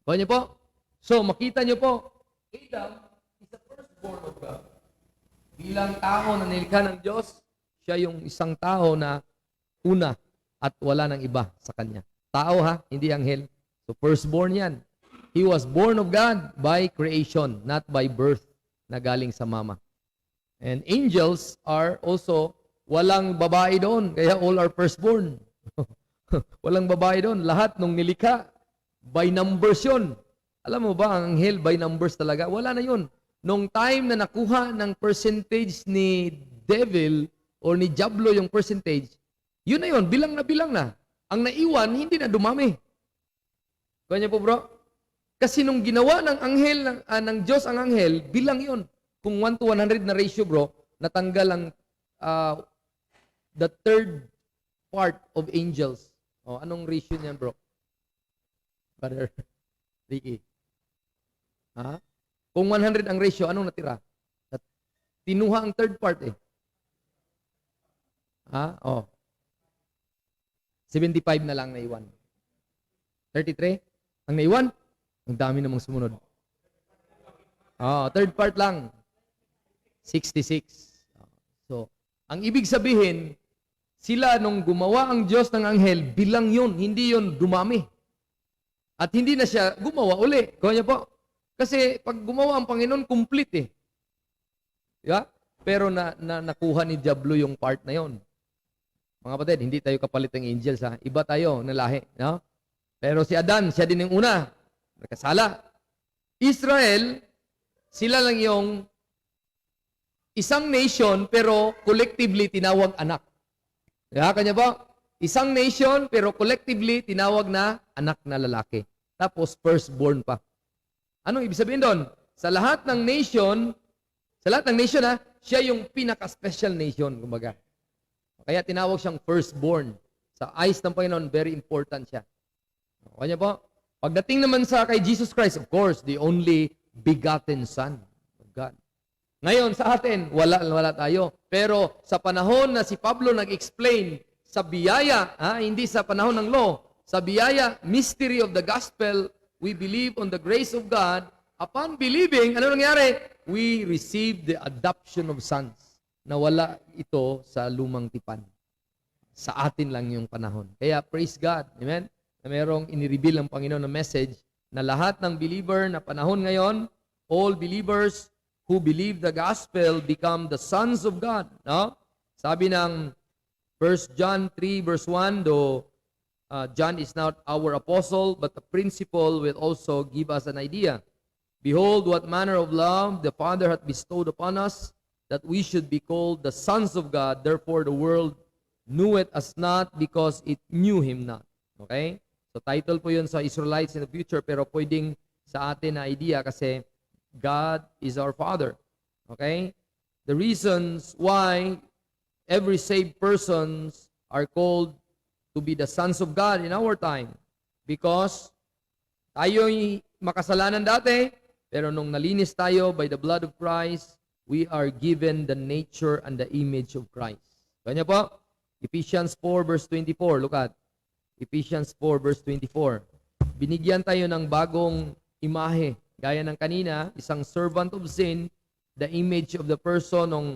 Kaya niyo po? So, makita niyo po, Adam is the firstborn of God. Bilang tao na nilikha ng Diyos, siya yung isang tao na una at wala ng iba sa kanya. Tao ha, hindi anghel. So, firstborn yan. He was born of God by creation, not by birth na galing sa mama. And angels are also, walang babae doon, kaya all are firstborn. Walang babae doon. Lahat nung nilikha, by numbers yun. Alam mo ba, ang anghel by numbers talaga? Wala na yun. Nung time na nakuha ng percentage ni devil or ni Diablo yung percentage, yun na yun, bilang na bilang na. Ang naiwan, hindi na dumami. Kanya po bro? Kasi nung ginawa ng anghel, ng Diyos ang anghel, bilang yun. Kung 1 to 100 na ratio bro, natanggal ang the third part of angels. O, anong ratio niyan, bro? Brother Ricky. Ha? Kung 100 ang ratio, anong natira? Tinuha ang third part eh. Ha? Oh. 75 na lang naiwan. 33? Ang naiwan? Ang dami namang sumunod. Third part lang. 66. So, ang ibig sabihin, sila nung gumawa ang Diyos ng anghel, bilang yun, hindi yun dumami. At hindi na siya gumawa uli. Kaya niya po. Kasi pag gumawa ang Panginoon, complete eh. Diba? Pero nakuha ni Diablo yung part na yon. Mga kapatid, hindi tayo kapalit ng angels ha. Iba tayo na lahi. No? Pero si Adan, siya din yung una. Nakasala. Israel, sila lang yung isang nation pero collectively tinawag anak. Diba? Kanya ba? Isang nation pero collectively tinawag na anak na lalaki. Tapos firstborn pa. Anong ibig sabihin doon? Sa lahat ng nation ha, siya yung pinaka-special nation, kumbaga. Kaya tinawag siyang firstborn. Sa eyes ng Panginoon, very important siya. Kanya po, pagdating naman sa kay Jesus Christ, of course, the only begotten Son of God. Ngayon, sa atin, wala tayo. Pero sa panahon na si Pablo nag-explain sa biyaya, hindi sa panahon ng law, sa biyaya, mystery of the gospel, we believe on the grace of God. Upon believing, ano nangyari? We receive the adoption of sons. Nawala ito sa lumang tipan. Sa atin lang yung panahon. Kaya praise God. Amen? Na merong inireveal ng Panginoon na message na lahat ng believer na panahon ngayon, all believers who believe the gospel become the sons of God. No? Sabi ng 1 John 3 verse 1, though John is not our apostle, but the principle will also give us an idea. Behold, what manner of love the Father hath bestowed upon us, that we should be called the sons of God. Therefore, the world knew it as not because it knew Him not. Okay? So, title po yun sa Israelites in the future, pero pwedeng sa atin na idea kasi God is our Father. Okay? The reasons why every saved persons are called to be the sons of God in our time. Because tayo'y makasalanan dati, pero nung nalinis tayo by the blood of Christ, we are given the nature and the image of Christ. Kanya po, Ephesians 4 verse 24, look at Ephesians 4 verse 24. Binigyan tayo ng bagong imahe. Gaya ng kanina, isang servant of sin, the image of the person nung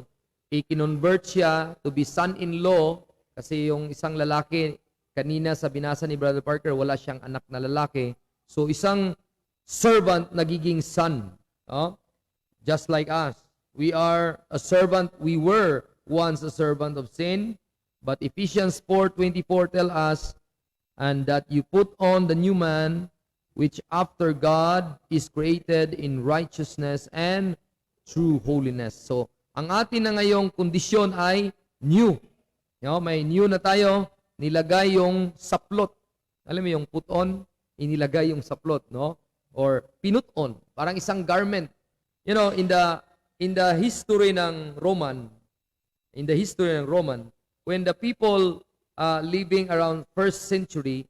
i-convert siya to be son-in-law, kasi yung isang lalaki, kanina sa binasa ni Brother Parker, wala siyang anak na lalaki. So isang servant nagiging son. Just like us. We are a servant. We were once a servant of sin. But Ephesians 4:24 tell us, and that you put on the new man, which after God is created in righteousness and true holiness. So, ang atin na ngayong kondisyon ay new. May new na tayo, nilagay yung saplot. Alam mo yung put on, inilagay yung saplot, no? Or pinut on, parang isang garment. In the history ng Roman, when the people living around 1st century,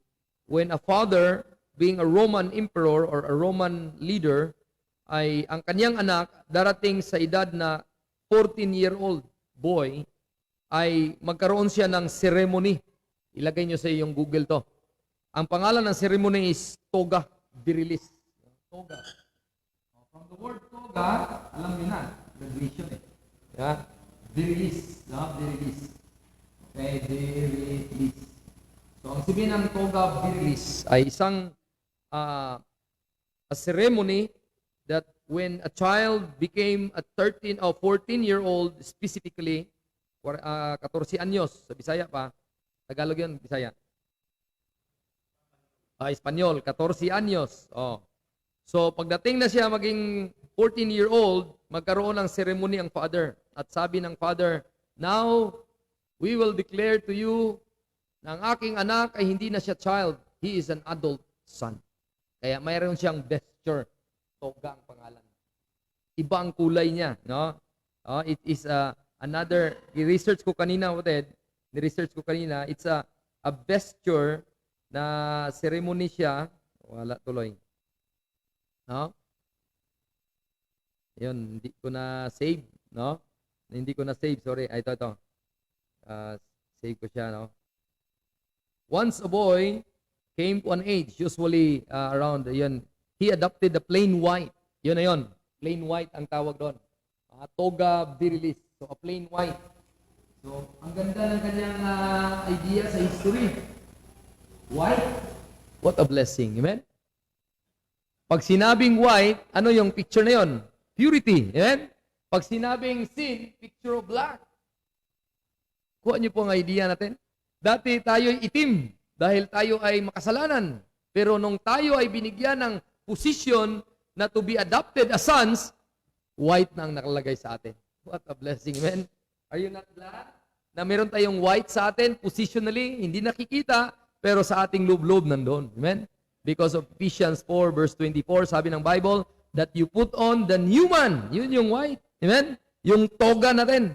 when a father, being a Roman emperor or a Roman leader, ay ang kanyang anak darating sa edad na 14-year-old boy, ay magkaroon siya ng ceremony. Ilagay nyo sa iyong Google to. Ang pangalan ng ceremony is toga virilis. Toga. From the word toga, alam niyo na, graduation eh. Yeah? Virilis. Virilis. Okay, virilis. So, ang sabihin ng toga virilis ay isang a ceremony that when a child became a 13 or 14-year-old, specifically, 14 anyos, sa Bisaya pa, Tagalog yun, Bisaya. Espanyol, 14 anyos. So, pagdating na siya maging 14-year-old, magkaroon ng ceremony ang father. At sabi ng father, now, we will declare to you na ang aking anak ay hindi na siya child. He is an adult son. Kaya mayroon siyang vesture. Toga ang pangalan. Iba ang kulay niya. No? It is another, i-research ko kanina, it's a vesture na ceremony siya, wala tuloy. No? Yun, hindi ko na save, no? Hindi ko na save, sorry. Ay, ito. Save ko siya, no? Once a boy came to an age, usually around, yun, he adopted the plain white. Yun na yun. Plain white ang tawag doon. Toga virilis. So, a plain white. So, ang ganda ng kanyang idea sa history. White. What a blessing. Amen? Pag sinabing white, ano yung picture na yun? Purity. Amen? Pag sinabing sin, picture of black. Kuha niyo po ang idea natin. Dati tayo'y itim dahil tayo ay makasalanan. Pero nung tayo ay binigyan ng position na to be adopted as sons, white na ang nakalagay sa atin. What a blessing, man. Are you not glad na meron tayong white sa atin, positionally, hindi nakikita, pero sa ating loob-loob nandun. Amen? Because of Ephesians 4 verse 24, sabi ng Bible, that you put on the new man. Yun yung white. Amen? Yung toga natin.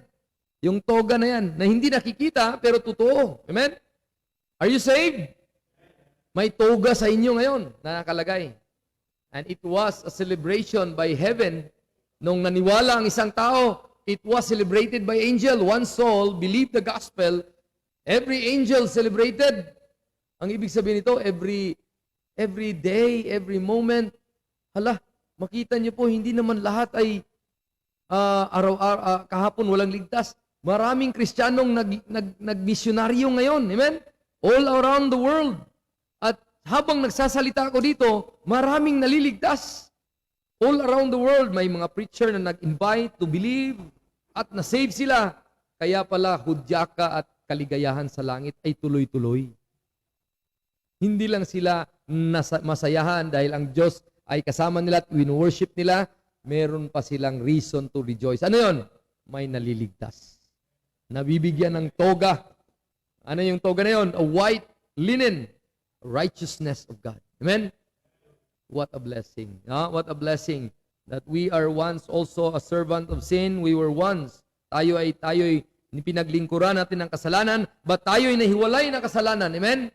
Yung toga na yan, na hindi nakikita, pero totoo. Amen? Are you saved? May toga sa inyo ngayon na nakalagay. And it was a celebration by heaven. Nung naniwala ang isang tao, it was celebrated by angel. One soul believed the gospel. Every angel celebrated. Ang ibig sabihin nito, every day, every moment. Hala, makita niyo po, hindi naman lahat ay kahapon walang ligtas. Maraming Kristiyanong nag-misyonaryo ngayon. Amen? All around the world. At habang nagsasalita ako dito, maraming naliligtas. All around the world, may mga preacher na nag-invite to believe at na-save sila. Kaya pala, hudyaka at kaligayahan sa langit ay tuloy-tuloy. Hindi lang sila masayahan dahil ang Diyos ay kasama nila at win-worship nila, meron pa silang reason to rejoice. Ano yon? May naliligtas. Nabibigyan ng toga. Ano yung toga na yon? A white linen. Righteousness of God. Amen? What a blessing. What a blessing that we are once also a servant of sin. We were once. Tayo'y pinaglingkuran natin ng kasalanan, but tayo'y nahiwalay ng kasalanan. Amen?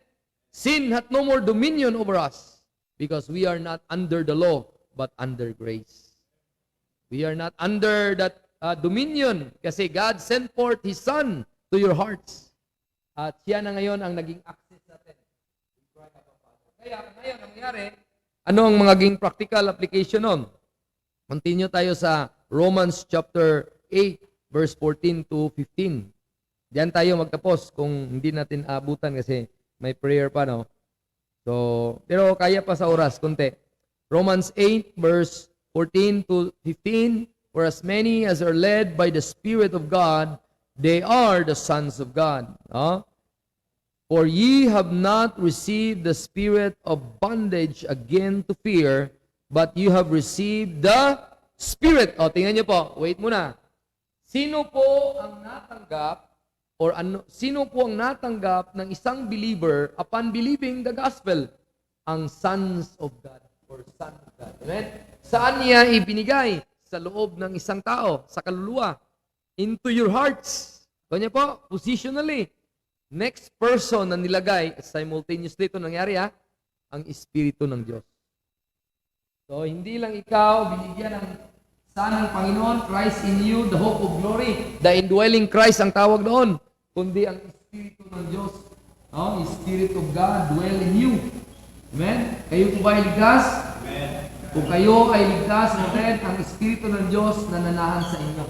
Sin hath no more dominion over us because we are not under the law, but under grace. We are not under that dominion kasi God sent forth His Son to your hearts. At siya na ngayon ang naging access natin. Kaya ngayon, ang nangyari, ano ang magiging practical application nun? Continue tayo sa Romans chapter 8, verse 14 to 15. Diyan tayo magtapos kung hindi natin abutan kasi may prayer pa, no? So, pero kaya pa sa oras, konti. Romans 8, verse 14 to 15, for as many as are led by the Spirit of God, they are the sons of God. For ye have not received the spirit of bondage again to fear, but you have received the Spirit. Tingnan niyo po. Wait muna. Sino po ang natanggap sino po ang natanggap ng isang believer upon believing the gospel? Ang sons of God or son of God. Amen? Saan niya ibinigay? Sa loob ng isang tao, sa kaluluwa. Into your hearts. Kanya po, positionally. Next person na nilagay, simultaneously ito nangyari ang Espiritu ng Diyos. So, hindi lang ikaw binigyan ng Son ng Panginoon, Christ in you, the hope of glory. The indwelling Christ ang tawag doon. Kundi ang Espiritu ng Diyos. Spirit of God dwell in you. Amen? Kayo po ba ay ligtas? Amen. Kung kayo ay ligtas, ang Espiritu ng Diyos na nananahan sa inyo.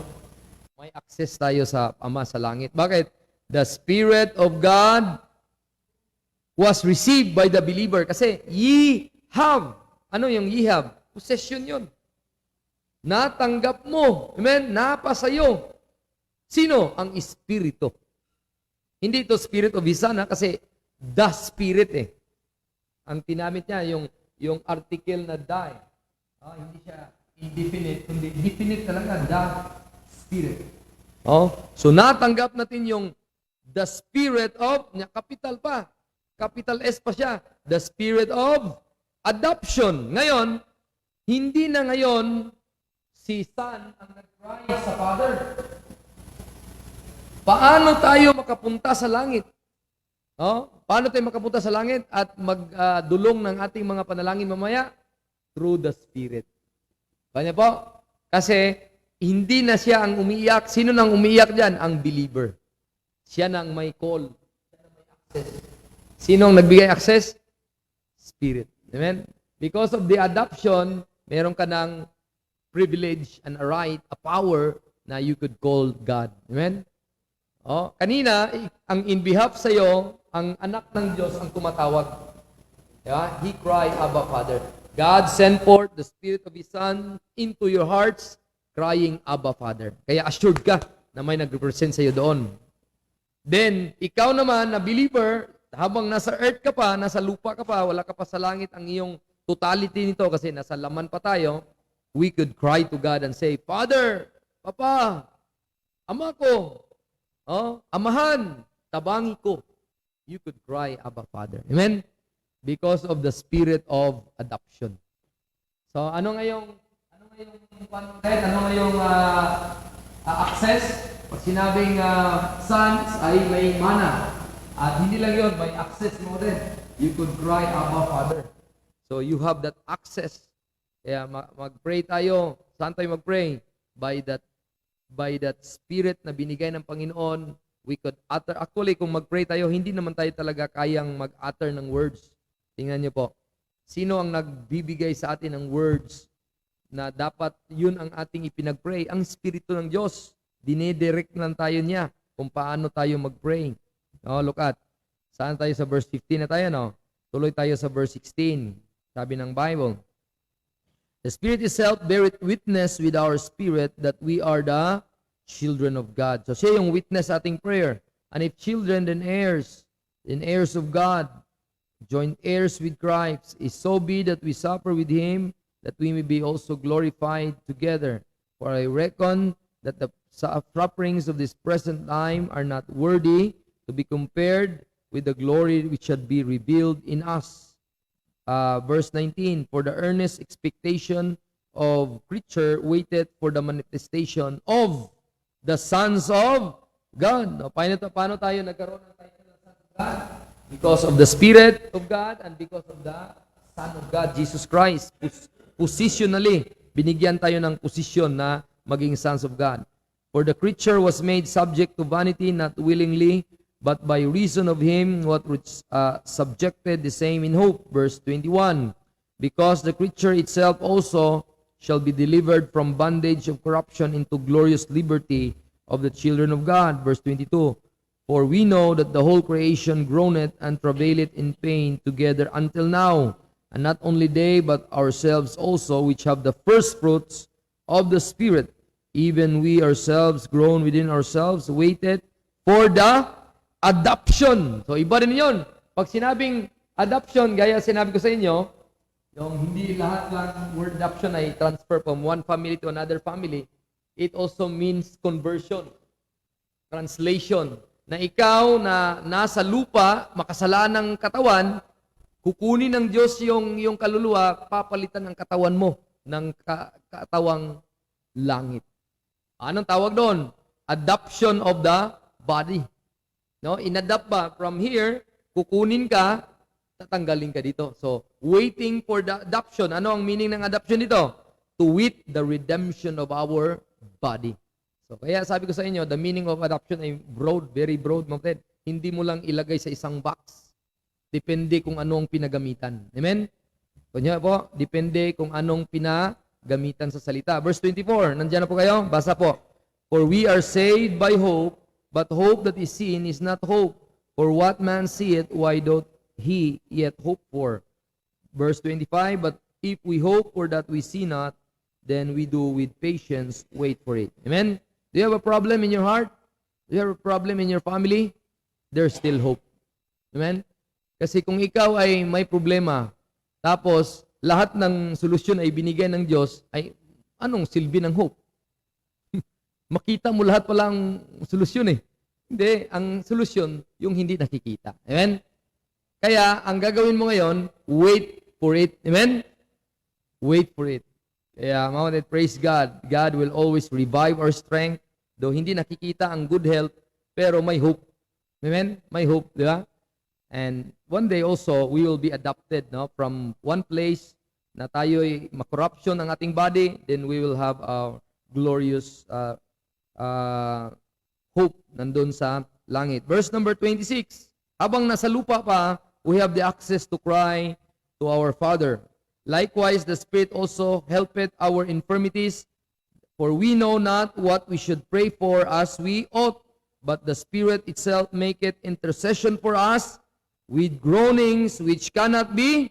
May access tayo sa Ama sa langit. Bakit? The Spirit of God was received by the believer. Kasi ye have. Ano yung ye have? Possession yun. Natanggap mo. Amen? Napasayo. Sino? Ang Espiritu. Hindi ito Spirit of His Son, kasi the Spirit Ang tinamit niya, yung article na die. Hindi siya indefinite, kundi definite talaga, the Spirit. So natanggap natin yung the Spirit of, capital pa. Capital S pa siya. The Spirit of adoption. Ngayon, hindi na ngayon si Son ang nag-cry sa Father. Paano tayo makapunta sa langit? paano tayo makapunta sa langit at magdulong ng ating mga panalangin mamaya? Through the Spirit. Kanya po? Kasi hindi na siya ang umiiyak. Sino nang umiiyak dyan? Ang believer. Siya nang may call. Siya nang may access. Sino ang nagbigay access? Spirit. Amen? Because of the adoption, meron ka ng privilege and a right, a power na you could call God. Amen? Kanina, ang in behalf sa iyo, ang anak ng Diyos ang tumatawag. Yeah? He cried, Abba, Father. God sent forth the Spirit of His Son into your hearts, crying, Abba, Father. Kaya assured ka na may nag-represent sa iyo doon. Then, ikaw naman na believer, habang nasa earth ka pa, nasa lupa ka pa, wala ka pa sa langit, ang iyong totality nito, kasi nasa laman pa tayo, we could cry to God and say, Father, Papa, Ama ko, Amahan, tabangi ko. You could cry, Abba, Father. Amen? Because of the spirit of adoption. So, ano ngayong access? Pag sinabing sons ay may mana. At hindi lang yun, may access mo rin. You could cry, Abba, Father. So, you have that access. Kaya mag-pray tayo. Saan tayo mag-pray? By that spirit na binigay ng Panginoon, we could utter. Actually, kung mag-pray tayo, hindi naman tayo talaga kayang mag-utter ng words. Tingnan niyo po. Sino ang nagbibigay sa atin ng words na dapat yun ang ating ipinag-pray? Ang Espiritu ng Diyos. Dinedirect lang tayo niya kung paano tayo mag-pray. Look at. Saan tayo sa verse 15 na tayo, no? Tuloy tayo sa verse 16. Sabi ng Bible, the Spirit itself beareth witness with our spirit that we are the children of God. So siya yung witness sa ating prayer. And if children, then heirs of God, joint heirs with Christ, is so be that we suffer with Him, that we may be also glorified together. For I reckon that the sufferings of this present time are not worthy to be compared with the glory which shall be revealed in us. Verse 19, for the earnest expectation of creature waited for the manifestation of the sons of God. Paano tayo nagkaroon ng title ng Son of God? Because of the Spirit of God and because of the Son of God, Jesus Christ. Positionally, binigyan tayo ng posisyon na maging sons of God. For the creature was made subject to vanity, not willingly, but by reason of Him what subjected the same in hope. Verse 21, because the creature itself also shall be delivered from bondage of corruption into glorious liberty of the children of God. Verse 22, for we know that the whole creation groaneth and travaileth in pain together until now, and not only they, but ourselves also, which have the first fruits of the Spirit, even we ourselves groan within ourselves, waited for the adoption. So, iba rin yun. Pag sinabing adoption, gaya sinabi ko sa inyo, yung hindi lahat lang word adoption ay transfer from one family to another family, it also means conversion, translation. Na ikaw na nasa lupa, makasalanang katawan, kukunin ng Diyos yung kaluluwa, papalitan ang katawan mo ng katawang langit. Anong tawag doon? Adoption of the body. No, inadapt ba from here, kukunin ka, tatanggalin ka dito. So, waiting for the adoption. Ano ang meaning ng adoption dito? To wit the redemption of our body. So, kaya sabi ko sa inyo, the meaning of adoption ay broad, very broad, mga kapatid. Hindi mo lang ilagay sa isang box. Depende kung anong pinagamitan. Amen? Kunya po, depende kung anong pinagamitan sa salita. Verse 24, nandiyan na po kayo? Basa po. For we are saved by hope, but hope that is seen is not hope. For what man seeth, why doth he yet hope for? Verse 25, but if we hope for that we see not, then we do with patience wait for it. Amen? Do you have a problem in your heart? Do you have a problem in your family? There's still hope. Amen? Kasi kung ikaw ay may problema, tapos lahat ng solusyon ay binigay ng Diyos, ay anong silbi ng hope? Makita mo lahat palang solusyon eh. Hindi, ang solusyon, yung hindi nakikita. Amen? Kaya, ang gagawin mo ngayon, wait for it. Amen? Wait for it. Kaya, mga praise God. God will always revive our strength. Though hindi nakikita ang good health, pero may hope. Amen? May hope, di ba? And one day also, we will be adopted, no, from one place na tayo'y makorruption ang ating body, then we will have a glorious hope nandun sa langit. Verse number 26, habang nasa lupa pa, we have the access to cry to our Father. Likewise, the Spirit also helpeth our infirmities, for we know not what we should pray for as we ought, but the Spirit itself maketh intercession for us with groanings which cannot be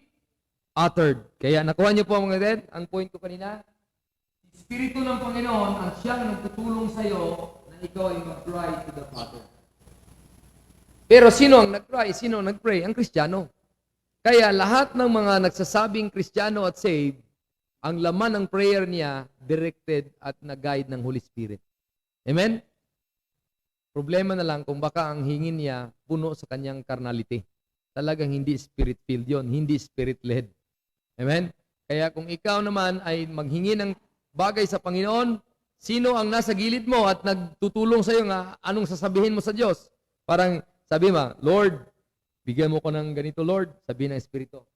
uttered. Kaya nakuha niyo po mga kapatid, ang point ko kanina, Espiritu ng Panginoon ang siyang nagtutulong sa iyo na ikaw ay mag-cry to the Father. Pero sino ang nag-cry? Sino ang nag-pray? Ang Kristiyano. Kaya lahat ng mga nagsasabing Kristiyano at saved, ang laman ng prayer niya directed at na-guide ng Holy Spirit. Amen? Problema na lang kung baka ang hingin niya puno sa kanyang carnality. Talagang hindi spirit-filled yon, hindi spirit-led. Amen? Kaya kung ikaw naman ay maghingi ng bagay sa Panginoon, sino ang nasa gilid mo at nagtutulong sa iyo nga anong sasabihin mo sa Diyos? Parang sabi mo, Lord, bigyan mo ko ng ganito, Lord. Sabi ng Espiritu.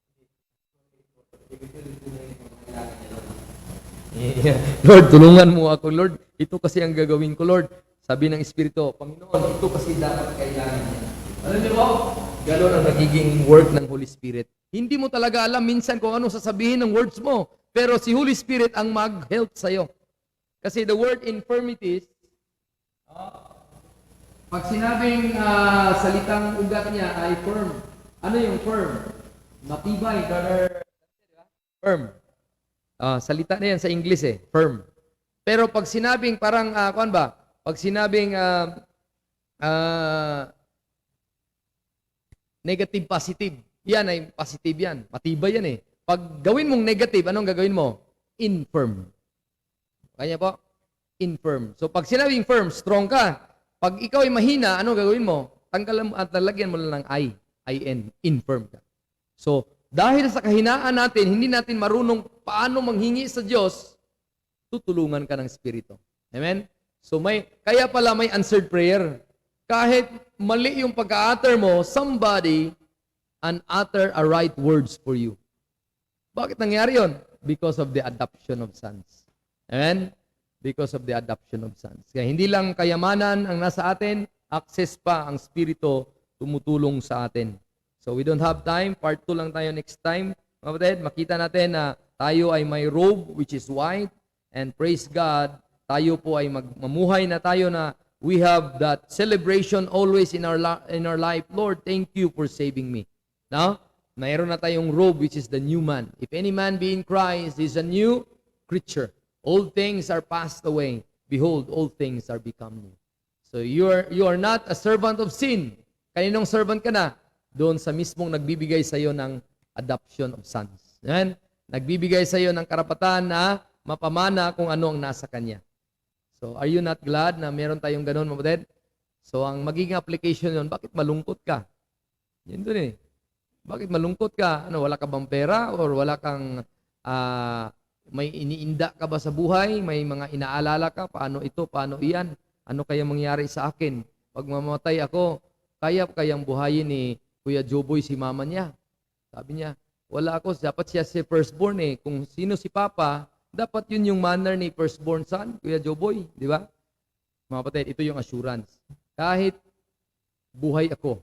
Lord, tulungan mo ako, Lord. Ito kasi ang gagawin ko, Lord. Sabi ng Espiritu, Panginoon, ito kasi dapat kailangan niya. Alam niyo po, gano'n ang nagiging work ng Holy Spirit. Hindi mo talaga alam minsan kung anong sasabihin ng words mo, pero si Holy Spirit ang mag-help sa'yo. Kasi the word infirmities, pag sinabing salitang ugat niya ay firm. Ano yung firm? Matibay, brother. Firm. Salita na yan sa English firm. Pero pag sinabing parang, kuan ba? Pag sinabing negative, positive, yan ay positive yan. Matibay yan Pag gawin mong negative, anong gagawin mo? Infirm. Kanya po? Infirm. So pag sinabing firm, strong ka. Pag ikaw ay mahina, anong gagawin mo? Tanggalan mo at lalagyan mo lang ng I-N, infirm ka. So, dahil sa kahinaan natin, hindi natin marunong paano manghingi sa Diyos, tutulungan ka ng Espiritu. Amen? So, kaya pala may answered prayer. Kahit mali yung pagka-utter mo, somebody and utter a right words for you. Bakit nangyari yon? Because of the adoption of sons. Amen? Because of the adoption of sons. Kaya hindi lang kayamanan ang nasa atin, access pa ang Espiritu tumutulong sa atin. So we don't have time. Part 2 lang tayo next time. Mga kapatid, makita natin na tayo ay may robe which is white, and praise God, tayo po ay mamuhay na tayo na we have that celebration always in our life. Lord, thank you for saving me. Now, mayroon na tayong robe which is the new man. If any man be in Christ, he is a new creature. Old things are passed away. Behold, all things are become new. So you are not a servant of sin. Kaninong servant ka na? Doon sa mismong nagbibigay sa iyo ng adoption of sons. Amen? Nagbibigay sa iyo ng karapatan na mapamana kung ano ang nasa kanya. So, are you not glad na meron tayong ganun, mga kapatid? So, ang magiging application yun, bakit malungkot ka? Yun doon Bakit malungkot ka? Ano, wala ka bang pera? Or wala kang, may iniinda ka ba sa buhay? May mga inaalala ka? Paano ito? Paano iyan? Ano kaya mangyari sa akin? Pag mamatay ako, kayang buhayin ni Kuya Joboy si mama niya. Sabi niya, wala ako, dapat siya si firstborn Kung sino si Papa, dapat yun yung manner ni firstborn son, Kuya Joboy, di ba? Mga kapatid, ito yung assurance. Kahit buhay ako,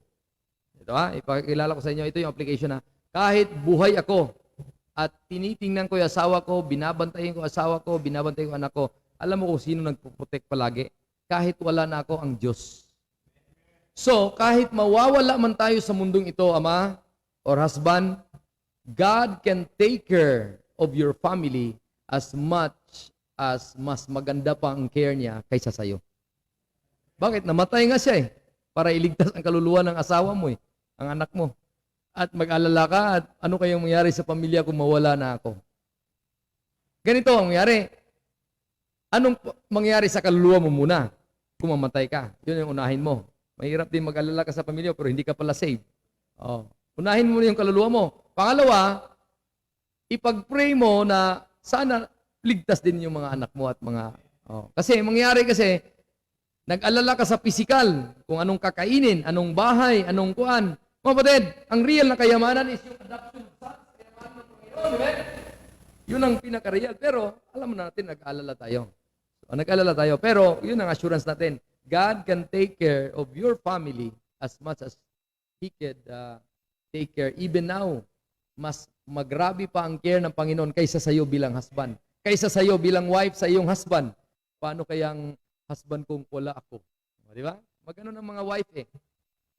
ito ipakilala ko sa inyo, ito yung application kahit buhay ako, at tinitingnan ko yung asawa ko, binabantayin ko asawa ko, binabantayin ko anak ko, alam mo kung sino nagpo-protect palagi? Kahit wala na ako, ang Diyos. So, kahit mawawala man tayo sa mundong ito, ama or husband, God can take care of your family as much as mas maganda pa ang care niya kaysa sa'yo. Bakit? Namatay nga siya para iligtas ang kaluluwa ng asawa mo ang anak mo. At mag-alala ka at ano kayang mangyari sa pamilya kung mawala na ako. Ganito ang mangyari. Anong mangyari sa kaluluwa mo muna kung mamatay ka? Yun yung unahin mo. Mahirap din mag-alala ka sa pamilya pero hindi ka pala saved. Unahin mo yung kaluluwa mo. Pangalawa, ipag-pray mo na sana ligtas din yung mga anak mo at mga... Kasi mangyari kasi, nag-alala ka sa physical, kung anong kakainin, anong bahay, anong kuan. Mga kapatid, ang real na kayamanan is yung adoption of sons. Kayamanan ng Panginoon, di ba? Yun ang pinaka-real. Pero, alam mo natin, nag-alala tayo. Nag-alala tayo. Pero, yun ang assurance natin. God can take care of your family as much as He could take care. Even now, mas magrabi pa ang care ng Panginoon kaysa sa iyo bilang husband. Kaysa sa iyo bilang wife sa iyong husband. Paano kaya ang husband kung wala ako? Di ba? Magano ng mga wife eh.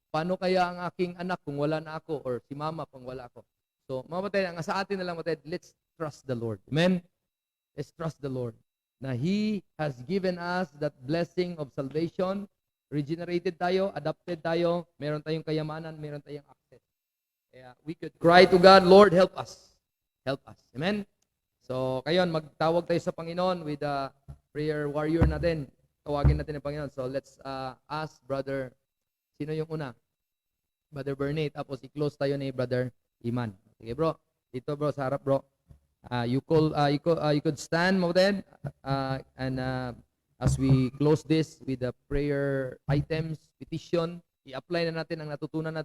Paano kaya ang aking anak kung wala na ako? Or si mama kung wala ako? So, mga kapatid, ang sa atin na lang, kapatid, let's trust the Lord. Amen? Let's trust the Lord. Na He has given us that blessing of salvation. Regenerated tayo, adopted tayo, meron tayong kayamanan, meron tayong access. Kaya we could cry to God, Lord, help us. Help us. Amen? So, kayon, magtawag tayo sa Panginoon with the prayer warrior natin. Tawagin natin ang Panginoon. So, let's ask Brother, sino yung una? Brother Bernie, tapos i-close tayo ni Brother Iman. Sige bro, dito bro, sa harap bro. You could stand, Mawden, and as we close this with the prayer items, petition, i-apply na natin ang natutunan natin